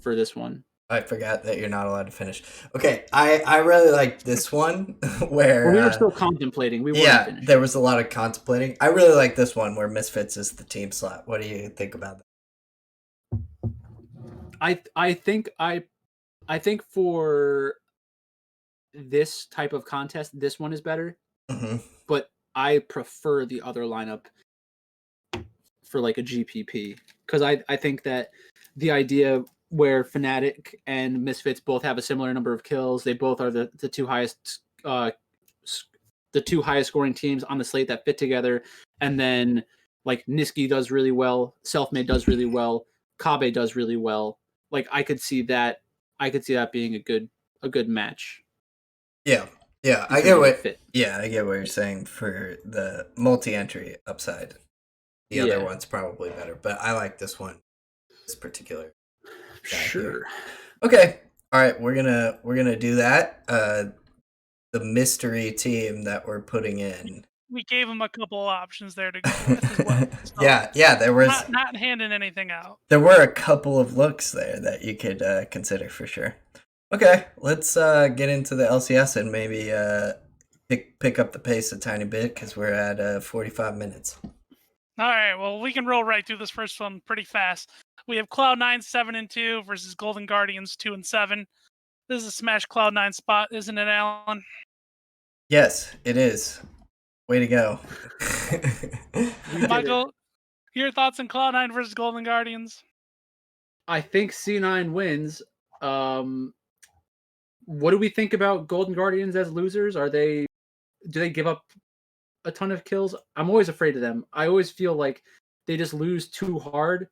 this one. I forgot that you're not allowed to finish. Okay, I really like this one where we were still contemplating. We weren't finished. There was a lot of contemplating. I really like this one where Misfits is the team slot. What do you think about that? I think for this type of contest, this one is better. But I prefer the other lineup for like a GPP, because I think that the idea where Fnatic and Misfits both have a similar number of kills, they both are the two highest scoring teams on the slate that fit together, and then like Niski does really well, Selfmade does really well, Kabe does really well. Like I could see that being a good match. Yeah, I get what you're saying for the multi-entry upside. The other one's probably better, but I like this one, this particular. Sure. Okay. All right. We're gonna do that. The mystery team that we're putting in we gave him a couple of options there to go with as well. So yeah, there was not handing anything out. there were a couple of looks there that you could consider for sure. Okay, let's get into the LCS and maybe pick up the pace a tiny bit because we're at 45 minutes. All right, well, we can roll right through this first one pretty fast. We have Cloud9 7-2 versus Golden Guardians 2-7. This is a smash Cloud9 spot, isn't it, Alan? Yes, it is. Way to go. Michael, your thoughts on Cloud9 versus Golden Guardians? I think C9 wins. What do we think about Golden Guardians as losers? Do they give up a ton of kills? I'm always afraid of them. I always feel like they just lose too hard.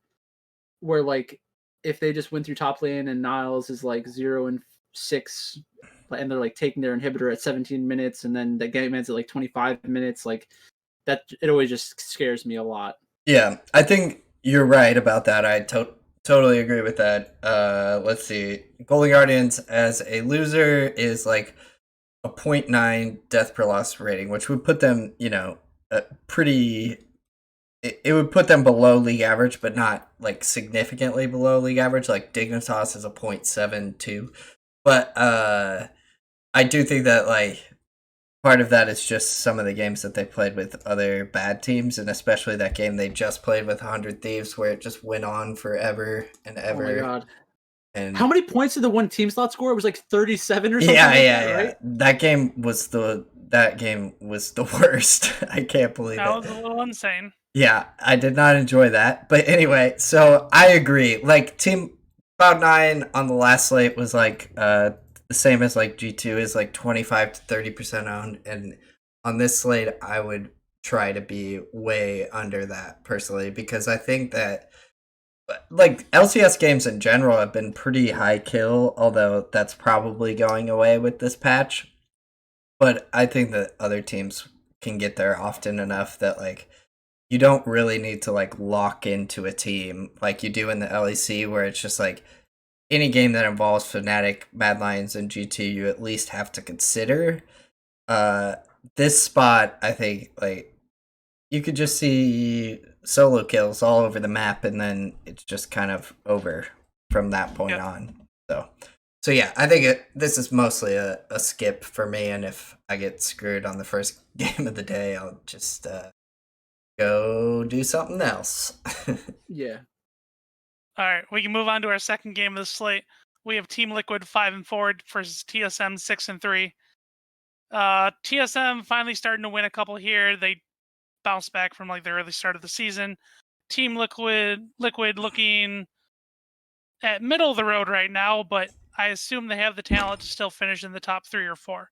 Where like if they just win through top lane and Niles is like 0-6, and they're like taking their inhibitor at 17 minutes, and then the game ends at like 25 minutes, like that, it always just scares me a lot. Yeah, I think you're right about that. I totally agree with that. Let's see. Golden Guardians as a loser is like a 0.9 death per loss rating, which would put them, pretty. It would put them below league average, but not like significantly below league average. Like Dignitas is a 0.72, but I do think that like part of that is just some of the games that they played with other bad teams, and especially that game they just played with 100 Thieves, where it just went on forever and ever. Oh my god! And how many points did the one team slot score? It was like 37 or something. Yeah. Right? That game was the worst. I can't believe that it. That was a little insane. Yeah, I did not enjoy that. But anyway, so I agree. Like Team Cloud9 on the last slate was like the same as like G2 is like 25 to 30% owned, and on this slate I would try to be way under that personally, because I think that like LCS games in general have been pretty high kill, although that's probably going away with this patch. But I think that other teams can get there often enough that like you don't really need to like lock into a team like you do in the LEC, where it's just like any game that involves Fnatic, Mad Lions, and G2, you at least have to consider. This spot, I think, like you could just see solo kills all over the map, and then it's just kind of over from that point on. So yeah, I think this is mostly a skip for me, and if I get screwed on the first game of the day, I'll just go do something else. Yeah. All right, we can move on to our second game of the slate. We have Team Liquid 5-4 versus TSM 6-3. TSM finally starting to win a couple here. They bounced back from like the early start of the season. Team Liquid looking at middle of the road right now, but I assume they have the talent to still finish in the top 3 or 4.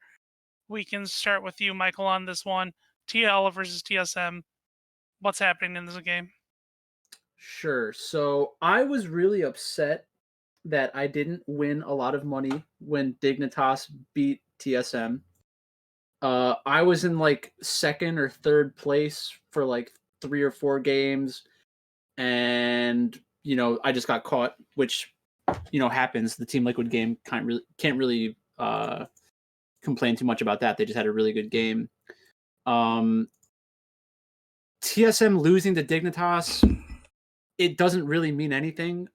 We can start with you, Michael, on this one. TL versus TSM. What's happening in this game? Sure. So I was really upset that I didn't win a lot of money when Dignitas beat TSM. I was in like second or third place for like 3 or 4 games, and I just got caught, which happens. The Team Liquid game can't really complain too much about that. They just had a really good game. TSM losing to Dignitas, it doesn't really mean anything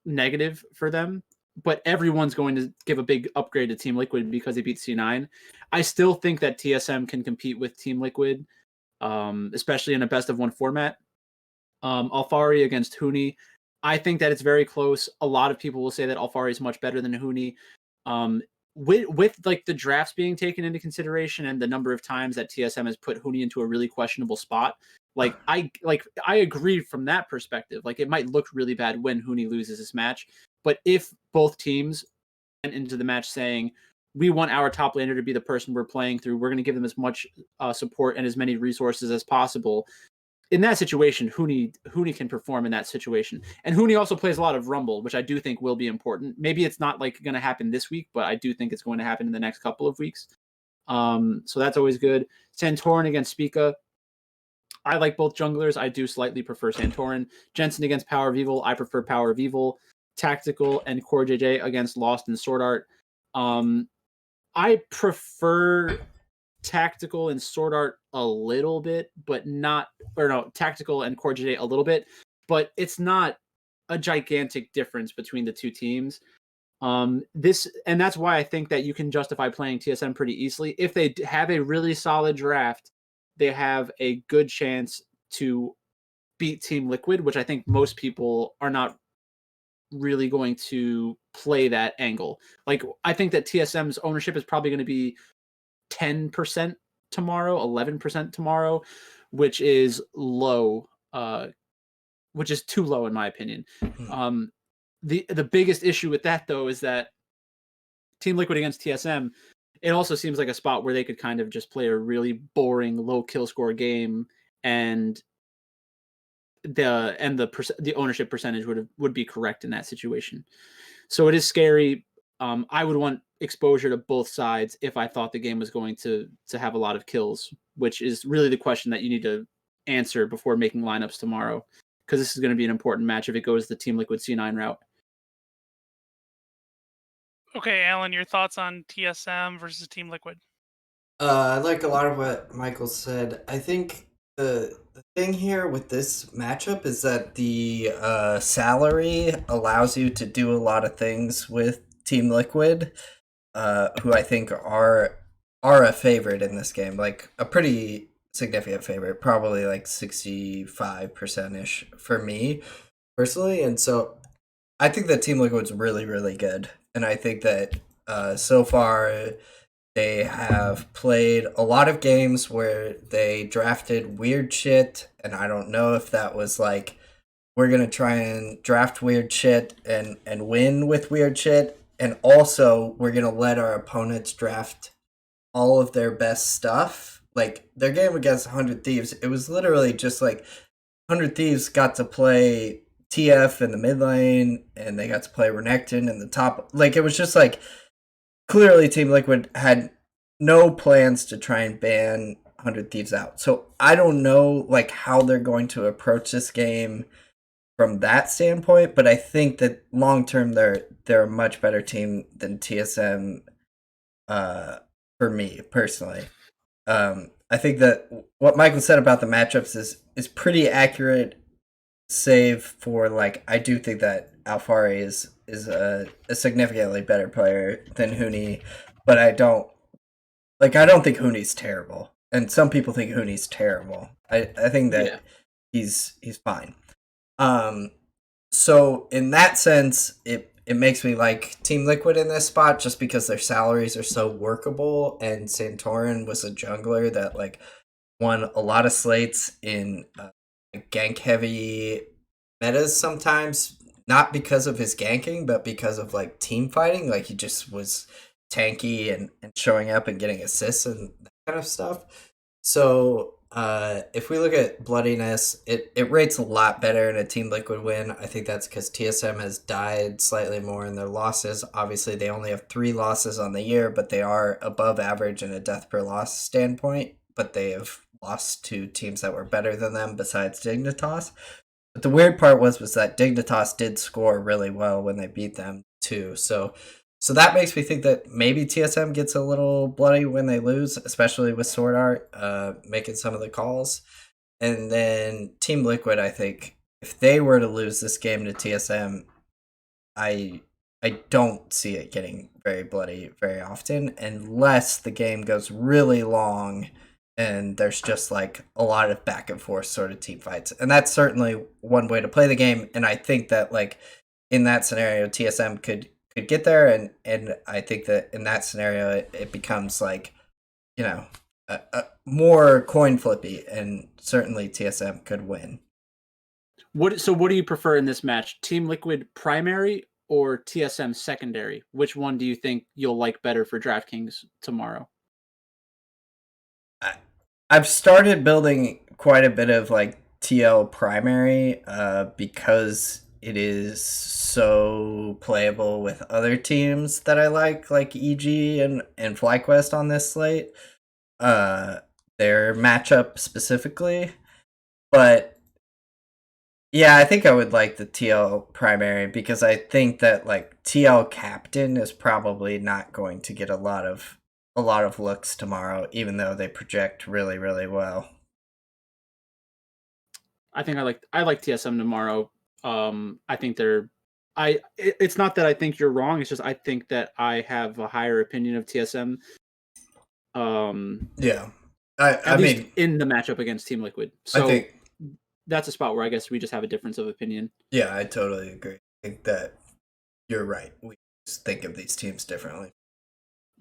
negative for them, but everyone's going to give a big upgrade to Team Liquid because they beat C9. I still think that TSM can compete with Team Liquid, especially in a best of 1 format. Alfari against Huni, I think that it's very close. A lot of people will say that Alfari is much better than Huni. With like the drafts being taken into consideration and the number of times that TSM has put Huni into a really questionable spot, I agree from that perspective. Like it might look really bad when Huni loses this match, but if both teams went into the match saying we want our top laner to be the person we're playing through, we're going to give them as much support and as many resources as possible. In that situation, Huni can perform in that situation. And Huni also plays a lot of Rumble, which I do think will be important. Maybe it's not like going to happen this week, but I do think it's going to happen in the next couple of weeks. So that's always good. Santorin against Spica. I like both junglers. I do slightly prefer Santorin. Jensen against Power of Evil. I prefer Power of Evil. Tactical and Core JJ against Lost and Sword Art. I prefer tactical and Sword Art a little bit, but not, or no, tactical and Core J a little bit, but it's not a gigantic difference between the two teams. That's why I think that you can justify playing TSM pretty easily. If they have a really solid draft, they have a good chance to beat Team Liquid, which I think most people are not really going to play that angle. Like, I think that TSM's ownership is probably going to be 10% tomorrow, 11% tomorrow, which is low, which is too low in my opinion. The biggest issue with that, though, is that Team Liquid against TSM, it also seems like a spot where they could kind of just play a really boring, low kill score game, and the ownership percentage would be correct in that situation. So it is scary. I would want exposure to both sides if I thought the game was going to have a lot of kills, which is really the question that you need to answer before making lineups tomorrow, because this is going to be an important match if it goes the Team Liquid C9 route. Okay, Alan, your thoughts on TSM versus Team Liquid? I like a lot of what Michael said. I think the thing here with this matchup is that the salary allows you to do a lot of things with Team Liquid, who I think are a favorite in this game, like a pretty significant favorite, probably like 65%-ish for me personally. And so I think that Team Liquid's really, really good. And I think that so far they have played a lot of games where they drafted weird shit, and I don't know if that was like, we're going to try and draft weird shit and win with weird shit, and also we're going to let our opponents draft all of their best stuff. Like, their game against 100 Thieves, it was literally just like 100 Thieves got to play TF in the mid lane, and they got to play Renekton in the top. Like, it was just like, clearly Team Liquid had no plans to try and ban 100 Thieves out. So I don't know like how they're going to approach this game from that standpoint, but I think that long term they're a much better team than TSM for me personally. I think that what Michael said about the matchups is pretty accurate, save for like, I do think that Alfari is a significantly better player than Huni, but I don't think Huni's terrible, and some people think Huni's terrible. I think that he's fine. So in that sense, it makes me like Team Liquid in this spot, just because their salaries are so workable, and Santorin was a jungler that like won a lot of slates in gank heavy metas sometimes, not because of his ganking, but because of like team fighting. Like, he just was tanky and showing up and getting assists and that kind of stuff. So if we look at bloodiness, it rates a lot better in a Team Liquid win. I think that's because TSM has died slightly more in their losses. Obviously, they only have 3 losses on the year, but they are above average in a death per loss standpoint. But they have lost to teams that were better than them besides Dignitas. But the weird part was that Dignitas did score really well when they beat them too. So that makes me think that maybe TSM gets a little bloody when they lose, especially with Sword Art making some of the calls. And then Team Liquid, I think, if they were to lose this game to TSM, I don't see it getting very bloody very often, unless the game goes really long and there's just like a lot of back and forth sort of team fights. And that's certainly one way to play the game. And I think that like in that scenario, TSM could get there, and I think that in that scenario it becomes like, you know, a more coin flippy, and certainly TSM could win. What do you prefer in this match? Team Liquid primary or TSM secondary? Which one do you think you'll like better for DraftKings tomorrow? I've started building quite a bit of like TL primary because it is so playable with other teams that I like EG and FlyQuest on this slate. Their matchup specifically. But yeah, I think I would like the TL primary, because I think that like TL captain is probably not going to get a lot of a lot of looks tomorrow, even though they project really, really well. I think I like TSM tomorrow. I think it's not that I think you're wrong. It's just I think that I have a higher opinion of TSM. Yeah, At least in the matchup against Team Liquid. So I think that's a spot where I guess we just have a difference of opinion. Yeah, I totally agree. I think that you're right. We just think of these teams differently.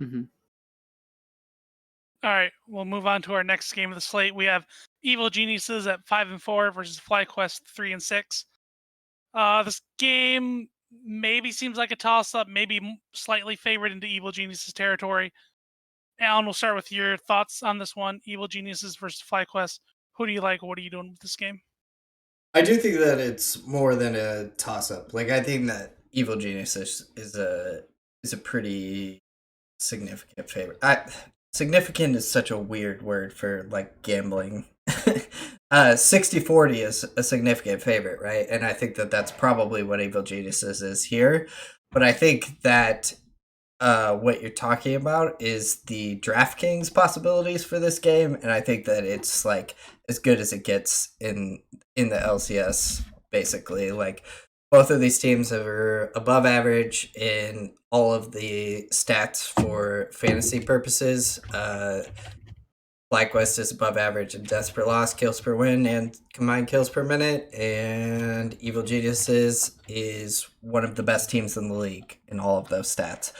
Mm-hmm. All right, we'll move on to our next game of the slate. We have Evil Geniuses at 5-4 versus FlyQuest 3-6. This game maybe seems like a toss-up, maybe slightly favored into Evil Geniuses territory. Alan, we'll start with your thoughts on this one. Evil Geniuses versus FlyQuest. Who do you like? What are you doing with this game? I do think that it's more than a toss-up. Like, I think that Evil Geniuses is a pretty significant favorite. Significant is such a weird word for like gambling. 60-40 is a significant favorite, right? And I think that that's probably what Evil Geniuses is here. But I think that what you're talking about is the DraftKings possibilities for this game, and I think that it's like as good as it gets in the LCS. Basically, like both of these teams are above average in all of the stats for fantasy purposes. FlyQuest is above average in deaths per loss, kills per win, and combined kills per minute. And Evil Geniuses is one of the best teams in the league in all of those stats.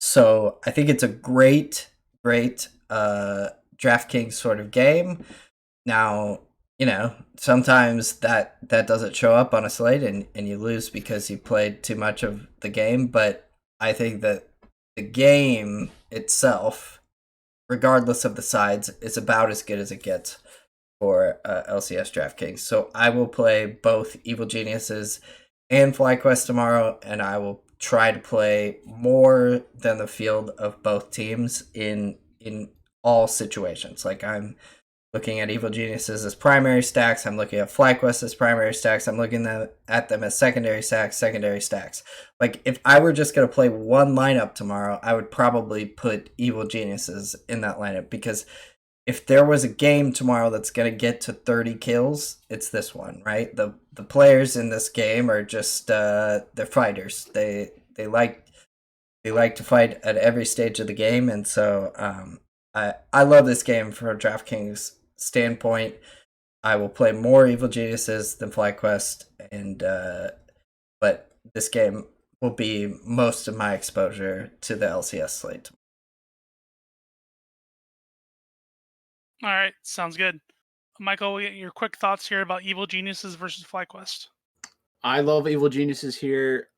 So I think it's a great DraftKings sort of game. Now, sometimes that doesn't show up on a slate and you lose because you played too much of the game. But I think that the game itself, regardless of the sides, is about as good as it gets for LCS DraftKings. So I will play both Evil Geniuses and FlyQuest tomorrow, and I will try to play more than the field of both teams in all situations. Like, I'm looking at Evil Geniuses as primary stacks. I'm looking at FlyQuest as primary stacks. I'm looking at them as secondary stacks. Like, if I were just going to play one lineup tomorrow, I would probably put Evil Geniuses in that lineup, because if there was a game tomorrow that's going to get to 30 kills, it's this one, right? The players in this game are just they're fighters. They like to fight at every stage of the game, and so I love this game from a DraftKings standpoint. I will play more Evil Geniuses than FlyQuest, and but this game will be most of my exposure to the LCS slate. All right, sounds good. Michael, your quick thoughts here about Evil Geniuses versus FlyQuest. I love Evil Geniuses here.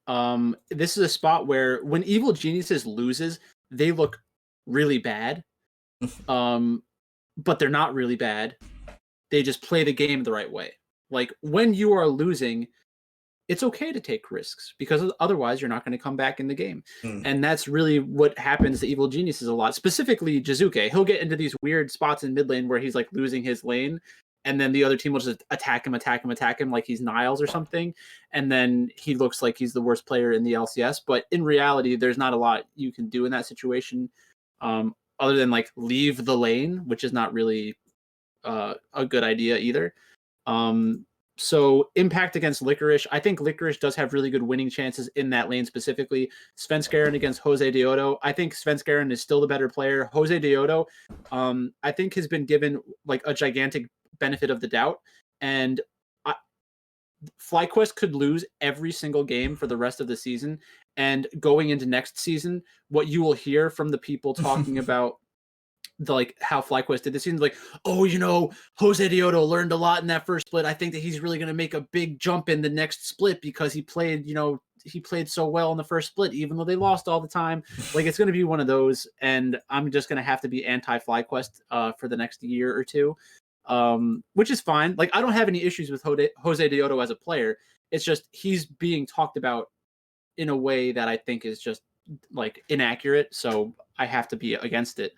This is a spot where when Evil Geniuses loses, they look really bad. But they're not really bad. They just play the game the right way. Like, when you are losing, it's okay to take risks, because otherwise you're not going to come back in the game. And that's really what happens to Evil Geniuses a lot. Specifically Jizuke. He'll get into these weird spots in mid lane where he's like losing his lane, and then the other team will just attack him like he's Niles or something, and then he looks like he's the worst player in the LCS. But in reality, there's not a lot you can do in that situation, other than like leave the lane, which is not really a good idea either. So impact against Licorice. I think Licorice does have really good winning chances in that lane specifically. Svenskeren against Jose Deodo. I think Svenskeren is still the better player. Jose Deodo, I think, has been given like a gigantic benefit of the doubt. And FlyQuest could lose every single game for the rest of the season. And going into next season, what you will hear from the people talking about how FlyQuest did this season, like, oh, Jose Deodo learned a lot in that first split. I think that he's really going to make a big jump in the next split because he played so well in the first split, even though they lost all the time. Like, it's going to be one of those, and I'm just going to have to be anti-FlyQuest for the next year or two, which is fine. Like, I don't have any issues with Jose Deodo as a player. It's just he's being talked about in a way that I think is just like inaccurate, so I have to be against it.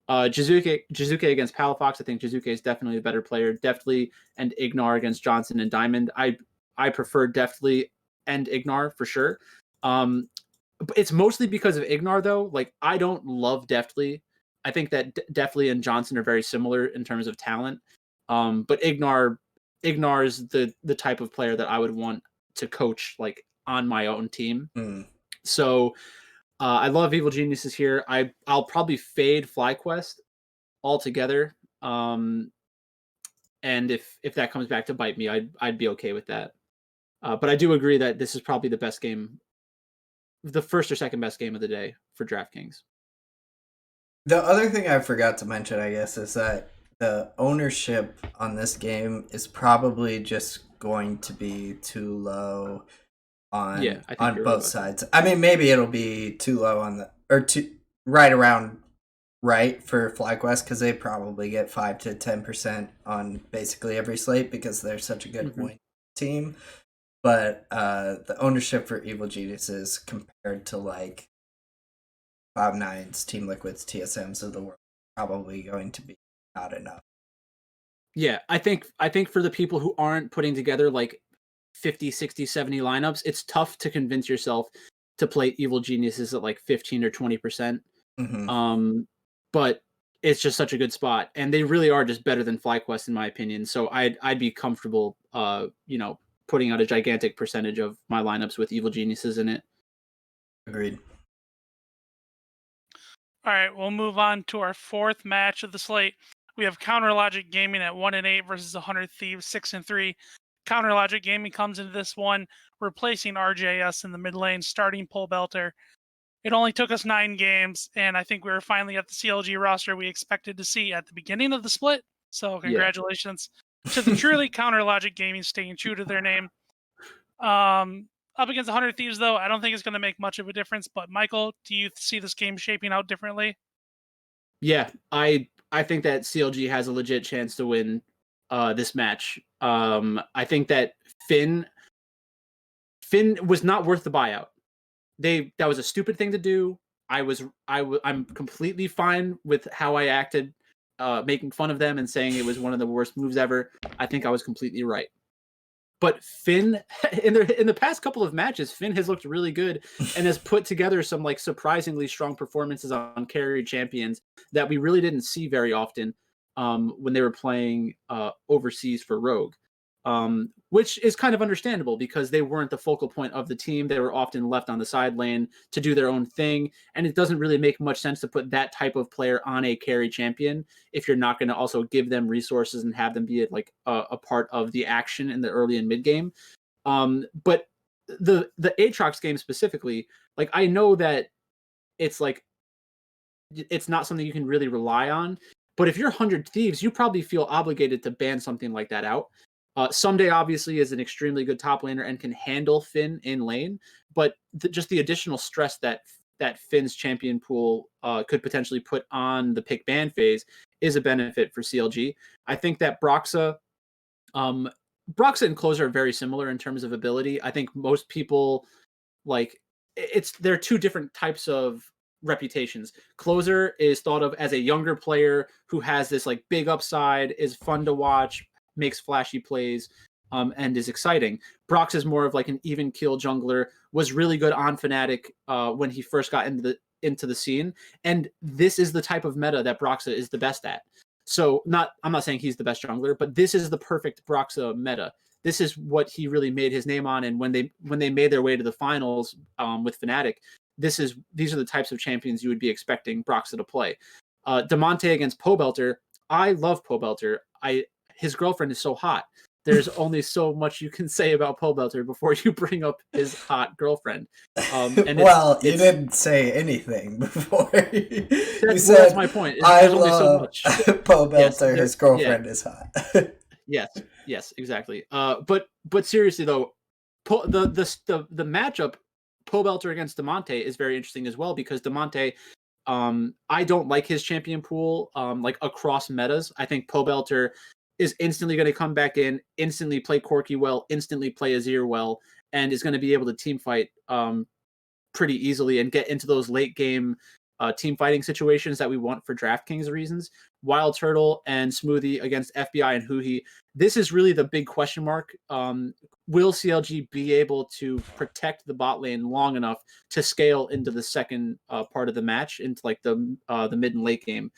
Jizuke against Palafox. I think Jizuke is definitely a better player. Deftly and Ignar against Johnson and Diamond. I prefer Deftly and Ignar for sure. But it's mostly because of Ignar, though. Like, I don't love Deftly. I think that Deftly and Johnson are very similar in terms of talent. But Ignar is the type of player that I would want to coach like on my own team. So I love Evil Geniuses here. I'll probably fade FlyQuest altogether. And if that comes back to bite me, I'd be okay with that. But I do agree that this is probably the best game, the first or second best game of the day for DraftKings. The other thing I forgot to mention, I guess, is that the ownership on this game is probably just going to be too low on both sides. I mean, maybe it'll be too low on right around right for FlyQuest, because they probably get 5 to 10% on basically every slate because they're such a good point team. But the ownership for Evil Geniuses compared to like Cloud9's, Team Liquid's, TSMs of the world, probably going to be not enough. Yeah, I think for the people who aren't putting together like 50, 60, 70 lineups, it's tough to convince yourself to play Evil Geniuses at like 15 or 20%. But it's just such a good spot, and they really are just better than FlyQuest in my opinion. So I'd be comfortable, putting out a gigantic percentage of my lineups with Evil Geniuses in it. Agreed. All right, we'll move on to our fourth match of the slate. We have Counter Logic Gaming at 1-8 versus 100 Thieves 6-3. Counter Logic Gaming comes into this one replacing RJS in the mid lane, starting Pole Belter. It only took us 9 games, and I think we were finally at the CLG roster we expected to see at the beginning of the split. So congratulations to the truly Counter Logic Gaming staying true to their name. Up against 100 Thieves, though, I don't think it's going to make much of a difference. But Michael, do you see this game shaping out differently? Yeah, I think that CLG has a legit chance to win this match. I think that Finn was not worth the buyout. That was a stupid thing to do. I'm completely fine with how I acted, making fun of them and saying it was one of the worst moves ever. I think I was completely right. But Finn, in the past couple of matches, Finn has looked really good and has put together some like surprisingly strong performances on carry champions that we really didn't see very often when they were playing overseas for Rogue, which is kind of understandable because they weren't the focal point of the team. They were often left on the side lane to do their own thing, and it doesn't really make much sense to put that type of player on a carry champion if you're not going to also give them resources and have them be like a part of the action in the early and mid game. But the Aatrox game specifically, like I know that it's not something you can really rely on, but if you're 100 Thieves, you probably feel obligated to ban something like that out. Someday obviously is an extremely good top laner and can handle Finn in lane, but just the additional stress that Finn's champion pool could potentially put on the pick ban phase is a benefit for CLG. I think that Broxa and Closer are very similar in terms of ability. I think most people they're two different types of reputations. Closer is thought of as a younger player who has this like big upside, is fun to watch, makes flashy plays, and is exciting. Brox is more of like an even kill jungler, was really good on Fnatic when he first got into the scene, and this is the type of meta that Broxa is the best at. So I'm not saying he's the best jungler, but this is the perfect Broxa meta. This is what he really made his name on, and when they made their way to the finals with Fnatic, these are the types of champions you would be expecting Broxa to play. Damonte against Pobelter. I love Pobelter. His girlfriend is so hot. There's only so much you can say about Pobelter before you bring up his hot girlfriend. You didn't say anything before. You said, that's my point. There's only so much. Pobelter, his girlfriend is hot. Yes, exactly. But seriously though, the matchup Pobelter against Damonte is very interesting as well, because Damonte, I don't like his champion pool like across metas. I think Pobelter is instantly going to come back in, instantly play Corki well, instantly play Azir well, and is going to be able to team fight pretty easily and get into those late game team fighting situations that we want for DraftKings reasons. Wild Turtle and Smoothie against FBI and Huhi. This is really the big question mark will CLG be able to protect the bot lane long enough to scale into the second part of the match, into like the mid and late game?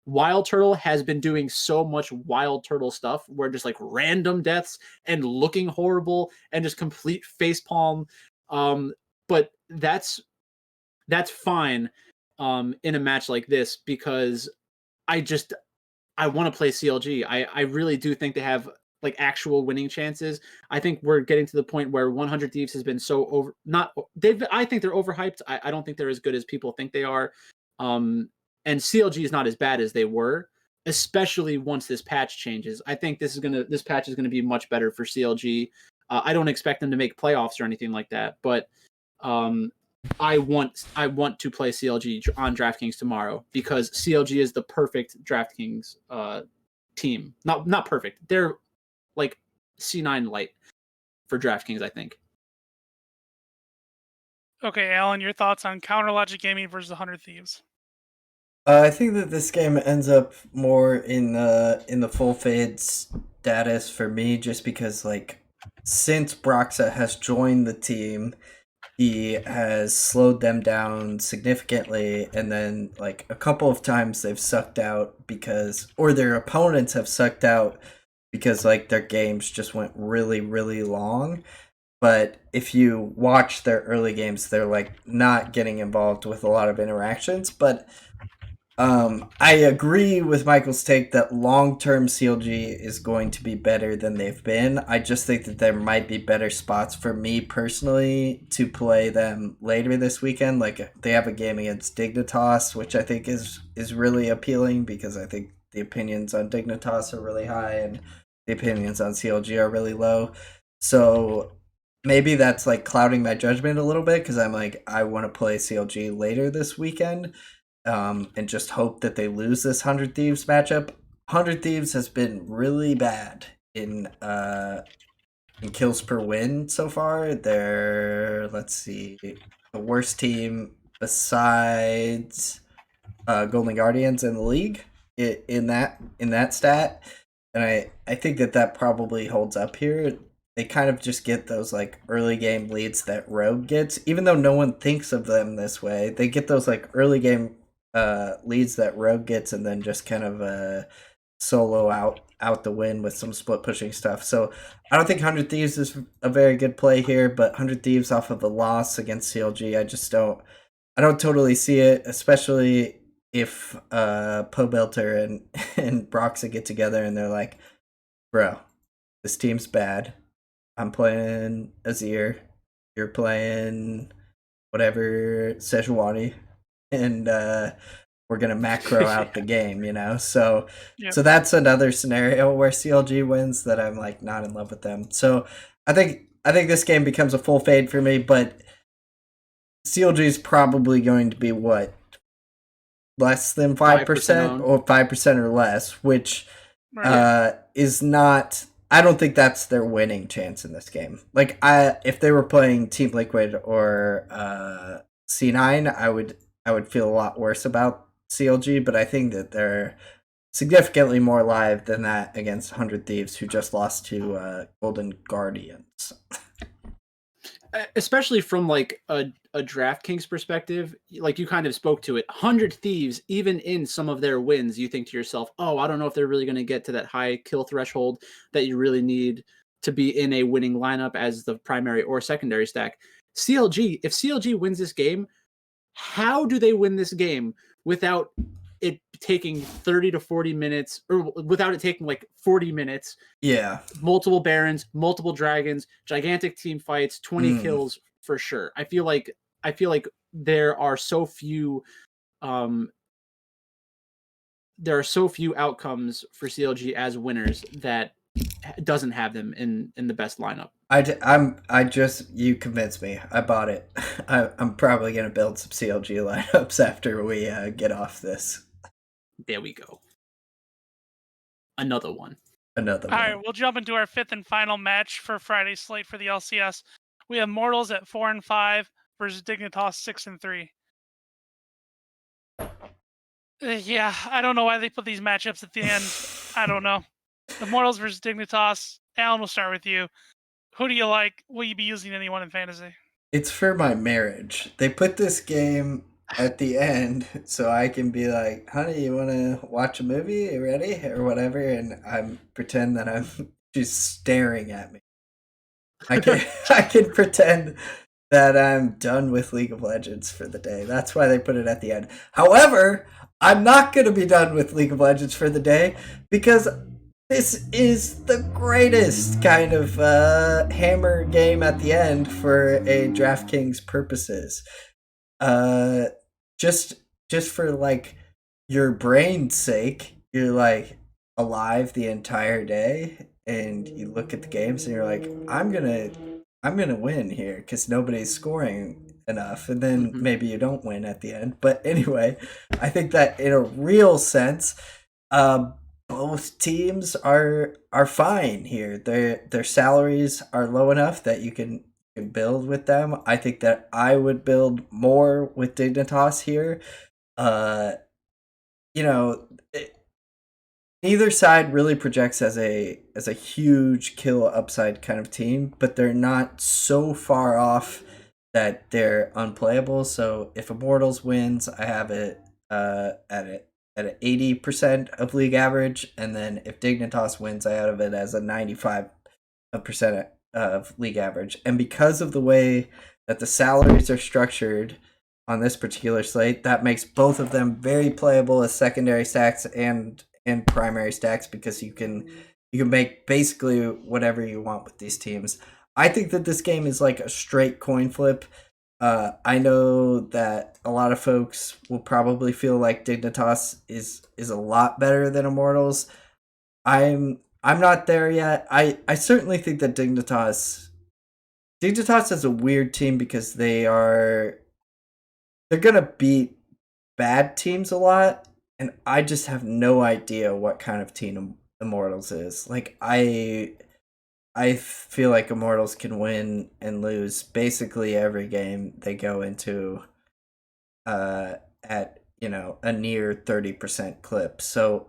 Wild Turtle has been doing so much Wild Turtle stuff where just like random deaths and looking horrible and just complete facepalm. But that's fine in a match like this, because I want to play CLG. I really do think they have like actual winning chances. I think we're getting to the point where 100 Thieves has been so I think they're overhyped. I don't think they're as good as people think they are. And CLG is not as bad as they were, especially once this patch changes. I think this patch is gonna be much better for CLG. I don't expect them to make playoffs or anything like that, but I want to play CLG on DraftKings tomorrow, because CLG is the perfect DraftKings team. Not perfect. They're like C9 light for DraftKings, I think. Okay, Alan, your thoughts on Counter Logic Gaming versus 100 Thieves? I think that this game ends up more in the full fade status for me, just because like since Broxa has joined the team, he has slowed them down significantly, and then like a couple of times they've sucked out or their opponents have sucked out because like their games just went really, really long. But if you watch their early games, they're like not getting involved with a lot of interactions. But I agree with Michael's take that long-term CLG is going to be better than they've been. I just think that there might be better spots for me personally to play them later this weekend. Like they have a game against Dignitas, which I think is really appealing, because I think the opinions on Dignitas are really high and the opinions on CLG are really low. So maybe that's like clouding my judgment a little bit, because I'm like, I want to play CLG later this weekend. And just hope that they lose this 100 Thieves matchup. 100 Thieves has been really bad in kills per win so far. They're, let's see, the worst team besides Golden Guardians in the league in that stat. And I think that probably holds up here. They kind of just get those like early game leads that Rogue gets, even though no one thinks of them this way. They get those like early game leads that Rogue gets, and then just kind of solo out the win with some split pushing stuff. So I don't think 100 Thieves is a very good play here, but 100 Thieves off of a loss against CLG, I don't totally see it, especially if Pobelter and Broxa get together and they're like, bro, this team's bad. I'm playing Azir, you're playing whatever Sejuani, and we're gonna macro out the game, you know. So so that's another scenario where CLG wins that I'm like not in love with them. So I think this game becomes a full fade for me, but CLG is probably going to be what, less than 5% or 5% or less, which is not. I don't think that's their winning chance in this game. Like if they were playing Team Liquid or C9, I would feel a lot worse about CLG, but I think that they're significantly more live than that against 100 Thieves, who just lost to Golden Guardians. Especially from like a DraftKings perspective, like you kind of spoke to it, 100 Thieves, even in some of their wins, you think to yourself, oh, I don't know if they're really going to get to that high kill threshold that you really need to be in a winning lineup as the primary or secondary stack. CLG, if CLG wins this game, how do they win this game without it taking 30 to 40 minutes, or without it taking like 40 minutes? Yeah. Multiple Barons, multiple Dragons, gigantic team fights, 20 kills for sure. I feel like there are so few outcomes for CLG as winners that doesn't have them in the best lineup. You convinced me. I bought it. I'm probably going to build some CLG lineups after we get off this. There we go. Another one. All right, we'll jump into our fifth and final match for Friday's slate for the LCS. We have Mortals at 4-5 versus Dignitas 6-3. Yeah, I don't know why they put these matchups at the end. I don't know. The Mortals versus Dignitas. Alan, we'll start with you. Who do you like? Will you be using anyone in fantasy? It's for my marriage. They put this game at the end so I can be like, honey, you want to watch a movie? You ready? Or whatever. And I'm pretend that I'm she's staring at me. I can pretend that I'm done with League of Legends for the day. That's why they put it at the end. However, I'm not going to be done with League of Legends for the day because this is the greatest kind of hammer game at the end for a DraftKings purposes. Just for like your brain's sake, you're like alive the entire day, and you look at the games and you're like, I'm gonna win here because nobody's scoring enough, and then maybe you don't win at the end. But anyway, I think that in a real sense, both teams are fine here. Their salaries are low enough that you can build with them. I think that I would build more with Dignitas here. You know, neither side really projects as a huge kill upside kind of team, but they're not so far off that they're unplayable. So if Immortals wins, I have it at an 80% of league average, and then if Dignitas wins, I have it as a 95% of league average. And because of the way that the salaries are structured on this particular slate, that makes both of them very playable as secondary stacks and primary stacks, because you can make basically whatever you want with these teams. I think that this game is like a straight coin flip. I know that a lot of folks will probably feel like Dignitas is a lot better than Immortals. I'm not there yet. I certainly think that Dignitas is a weird team because they're gonna beat bad teams a lot, and I just have no idea what kind of team Immortals is. Like I feel like Immortals can win and lose basically every game they go into at, you know, a near 30% clip. So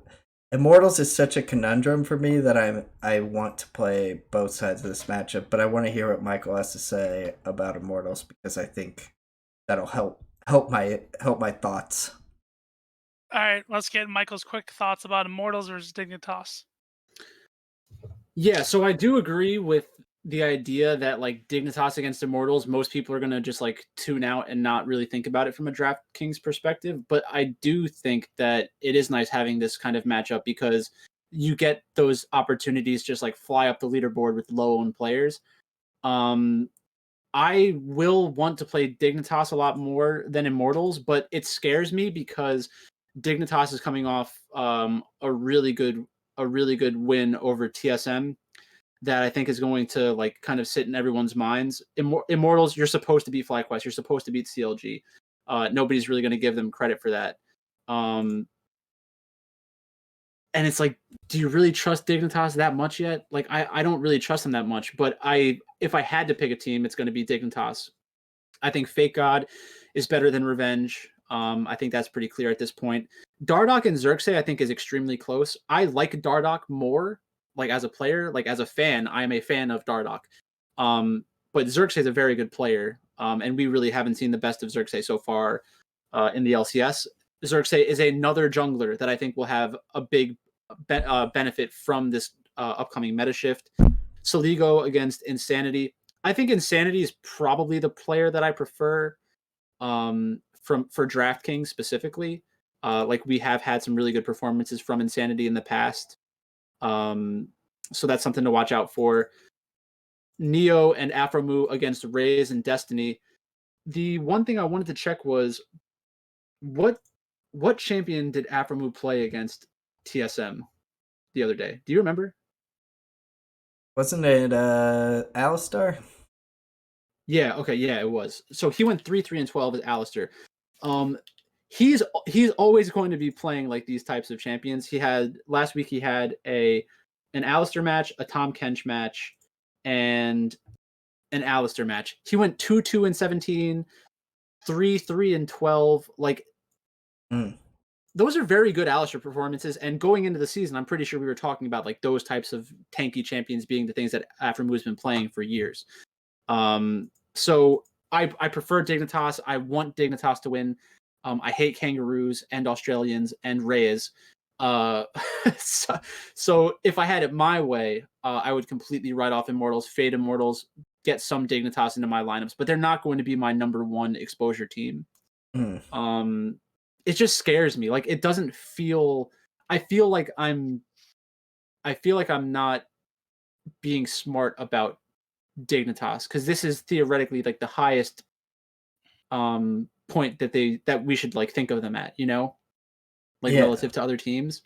Immortals is such a conundrum for me that I want to play both sides of this matchup, but I want to hear what Michael has to say about Immortals because I think that'll help my thoughts. All right, let's get Michael's quick thoughts about Immortals versus Dignitas. Yeah, so I do agree with the idea that like Dignitas against Immortals, most people are going to just like tune out and not really think about it from a DraftKings perspective. But I do think that it is nice having this kind of matchup because you get those opportunities just like fly up the leaderboard with low-owned players. I will want to play Dignitas a lot more than Immortals, but it scares me because Dignitas is coming off a really good win over TSM that I think is going to like kind of sit in everyone's minds. Immortals, you're supposed to beat FlyQuest, you're supposed to beat CLG. Nobody's really going to give them credit for that. And it's like, do you really trust Dignitas that much yet? Like, I don't really trust them that much, but if I had to pick a team, it's going to be Dignitas. I think Fake God is better than Revenge. I think that's pretty clear at this point. Dardoch and Xerxes, I think, is extremely close. I like Dardoch more, like as a player, like as a fan. I am a fan of Dardoch. But Xerxes is a very good player, and we really haven't seen the best of Xerxes so far in the LCS. Xerxes is another jungler that I think will have a big benefit from this upcoming meta shift. Soligo against Insanity. I think Insanity is probably the player that I prefer for DraftKings specifically. Like we have had some really good performances from Insanity in the past. So that's something to watch out for. Neo and Afromu against Raze and Destiny. The one thing I wanted to check was what champion did Afromu play against TSM the other day? Do you remember? Wasn't it Alistar? Yeah, okay, yeah, it was. So he went 3-3-12 with Alistar. He's always going to be playing like these types of champions. Last week he had an Alistar match, a Tom Kench match, and an Alistar match. He went 2-2-17, 3-3-12. Like those are very good Alistar performances. And going into the season, I'm pretty sure we were talking about like those types of tanky champions being the things that Aframu's been playing for years. So I prefer Dignitas. I want Dignitas to win. I hate kangaroos and Australians and Reyes. So if I had it my way, I would completely write off Immortals, fade Immortals, get some Dignitas into my lineups, but they're not going to be my number one exposure team. It just scares me. Like, it doesn't feel. I feel like I'm not being smart about Dignitas, because this is theoretically like the highest point that we should like think of them at, like relative to other teams.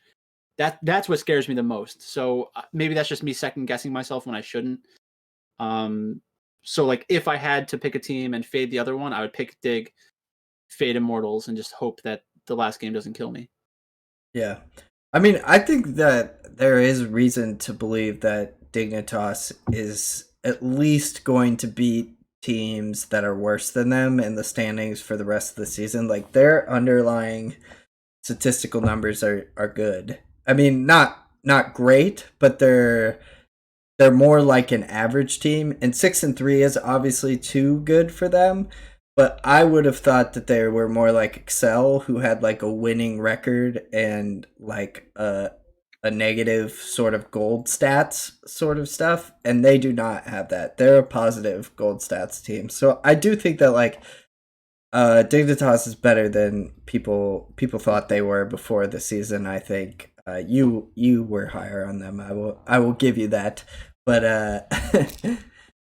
That's what scares me the most. So maybe that's just me second guessing myself when I shouldn't. So like if I had to pick a team and fade the other one, I would pick Dig, fade Immortals, and just hope that the last game doesn't kill me. Yeah. I mean, I think that there is reason to believe that Dignitas is at least going to beat teams that are worse than them in the standings for the rest of the season. Like, their underlying statistical numbers are good. I mean, not great, but they're more like an average team. And 6-3 is obviously too good for them. But I would have thought that they were more like Excel, who had like a winning record and like a negative sort of gold stats sort of stuff. And they do not have that. They're a positive gold stats team. So I do think that like Dignitas is better than people thought they were before the season. I think you were higher on them. I will give you that. But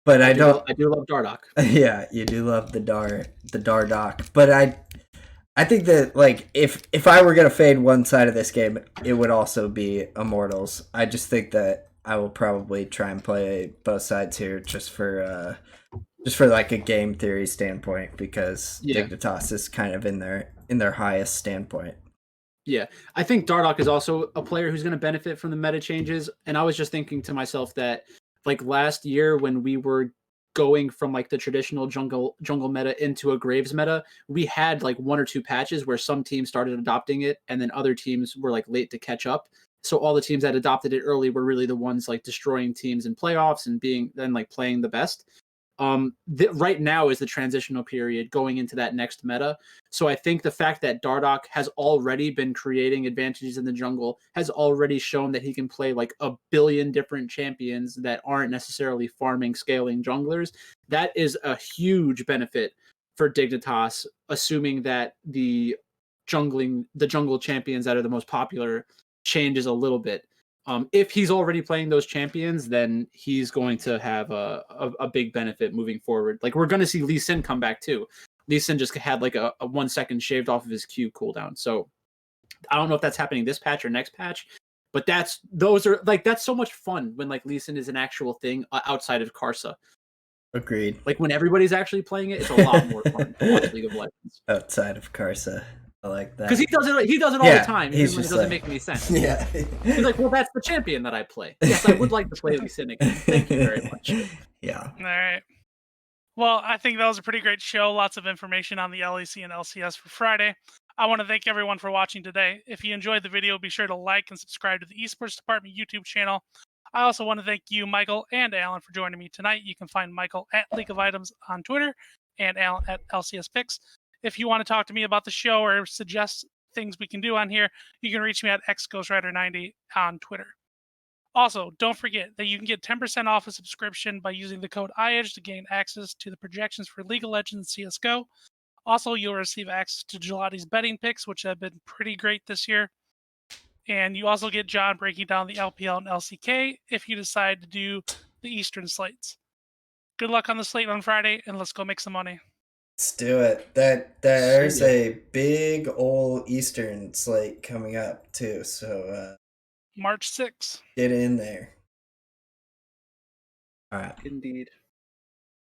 but I do love Dardock. Yeah, you do love the Dardock. But I think that like if I were gonna fade one side of this game, it would also be Immortals. I just think that I will probably try and play both sides here just for like a game theory standpoint, because Dignitas is kind of in their highest standpoint. Yeah, I think Dardock is also a player who's going to benefit from the meta changes. And I was just thinking to myself that like last year when we were going from like the traditional jungle meta into a Graves meta, we had like one or two patches where some teams started adopting it and then other teams were like late to catch up. So all the teams that adopted it early were really the ones like destroying teams in playoffs and being then like playing the best. Right now is the transitional period going into that next meta. So I think the fact that Dardock has already been creating advantages in the jungle, has already shown that he can play like a billion different champions that aren't necessarily farming scaling junglers. That is a huge benefit for Dignitas, assuming that the jungle champions that are the most popular changes a little bit. If he's already playing those champions, then he's going to have a big benefit moving forward. Like, we're going to see Lee Sin come back too. Lee Sin just had like a 1 second shaved off of his Q cooldown. So I don't know if that's happening this patch or next patch, but that's so much fun when like Lee Sin is an actual thing outside of Karsa. Agreed. Like when everybody's actually playing it, it's a lot more fun to watch League of Legends. Outside of Karsa. I like that. Because he does it all the time, even when it doesn't make any sense. Yeah. He's like, well, that's the champion that I play. Yes, I would like to play Lee Sin again. Thank you very much. Yeah. All right. Well, I think that was a pretty great show. Lots of information on the LEC and LCS for Friday. I want to thank everyone for watching today. If you enjoyed the video, be sure to like and subscribe to the Esports Department YouTube channel. I also want to thank you, Michael and Alan, for joining me tonight. You can find Michael at League of Items on Twitter and Alan at LCS Picks. If you want to talk to me about the show or suggest things we can do on here, you can reach me at xghostwriter90 on Twitter. Also, don't forget that you can get 10% off a subscription by using the code IEDGE to gain access to the projections for League of Legends CSGO. Also, you'll receive access to Gelati's betting picks, which have been pretty great this year. And you also get John breaking down the LPL and LCK if you decide to do the Eastern slates. Good luck on the slate on Friday, and let's go make some money. Let's do it. There's a big old Eastern slate coming up too, so March 6th. Get in there. All right. Indeed.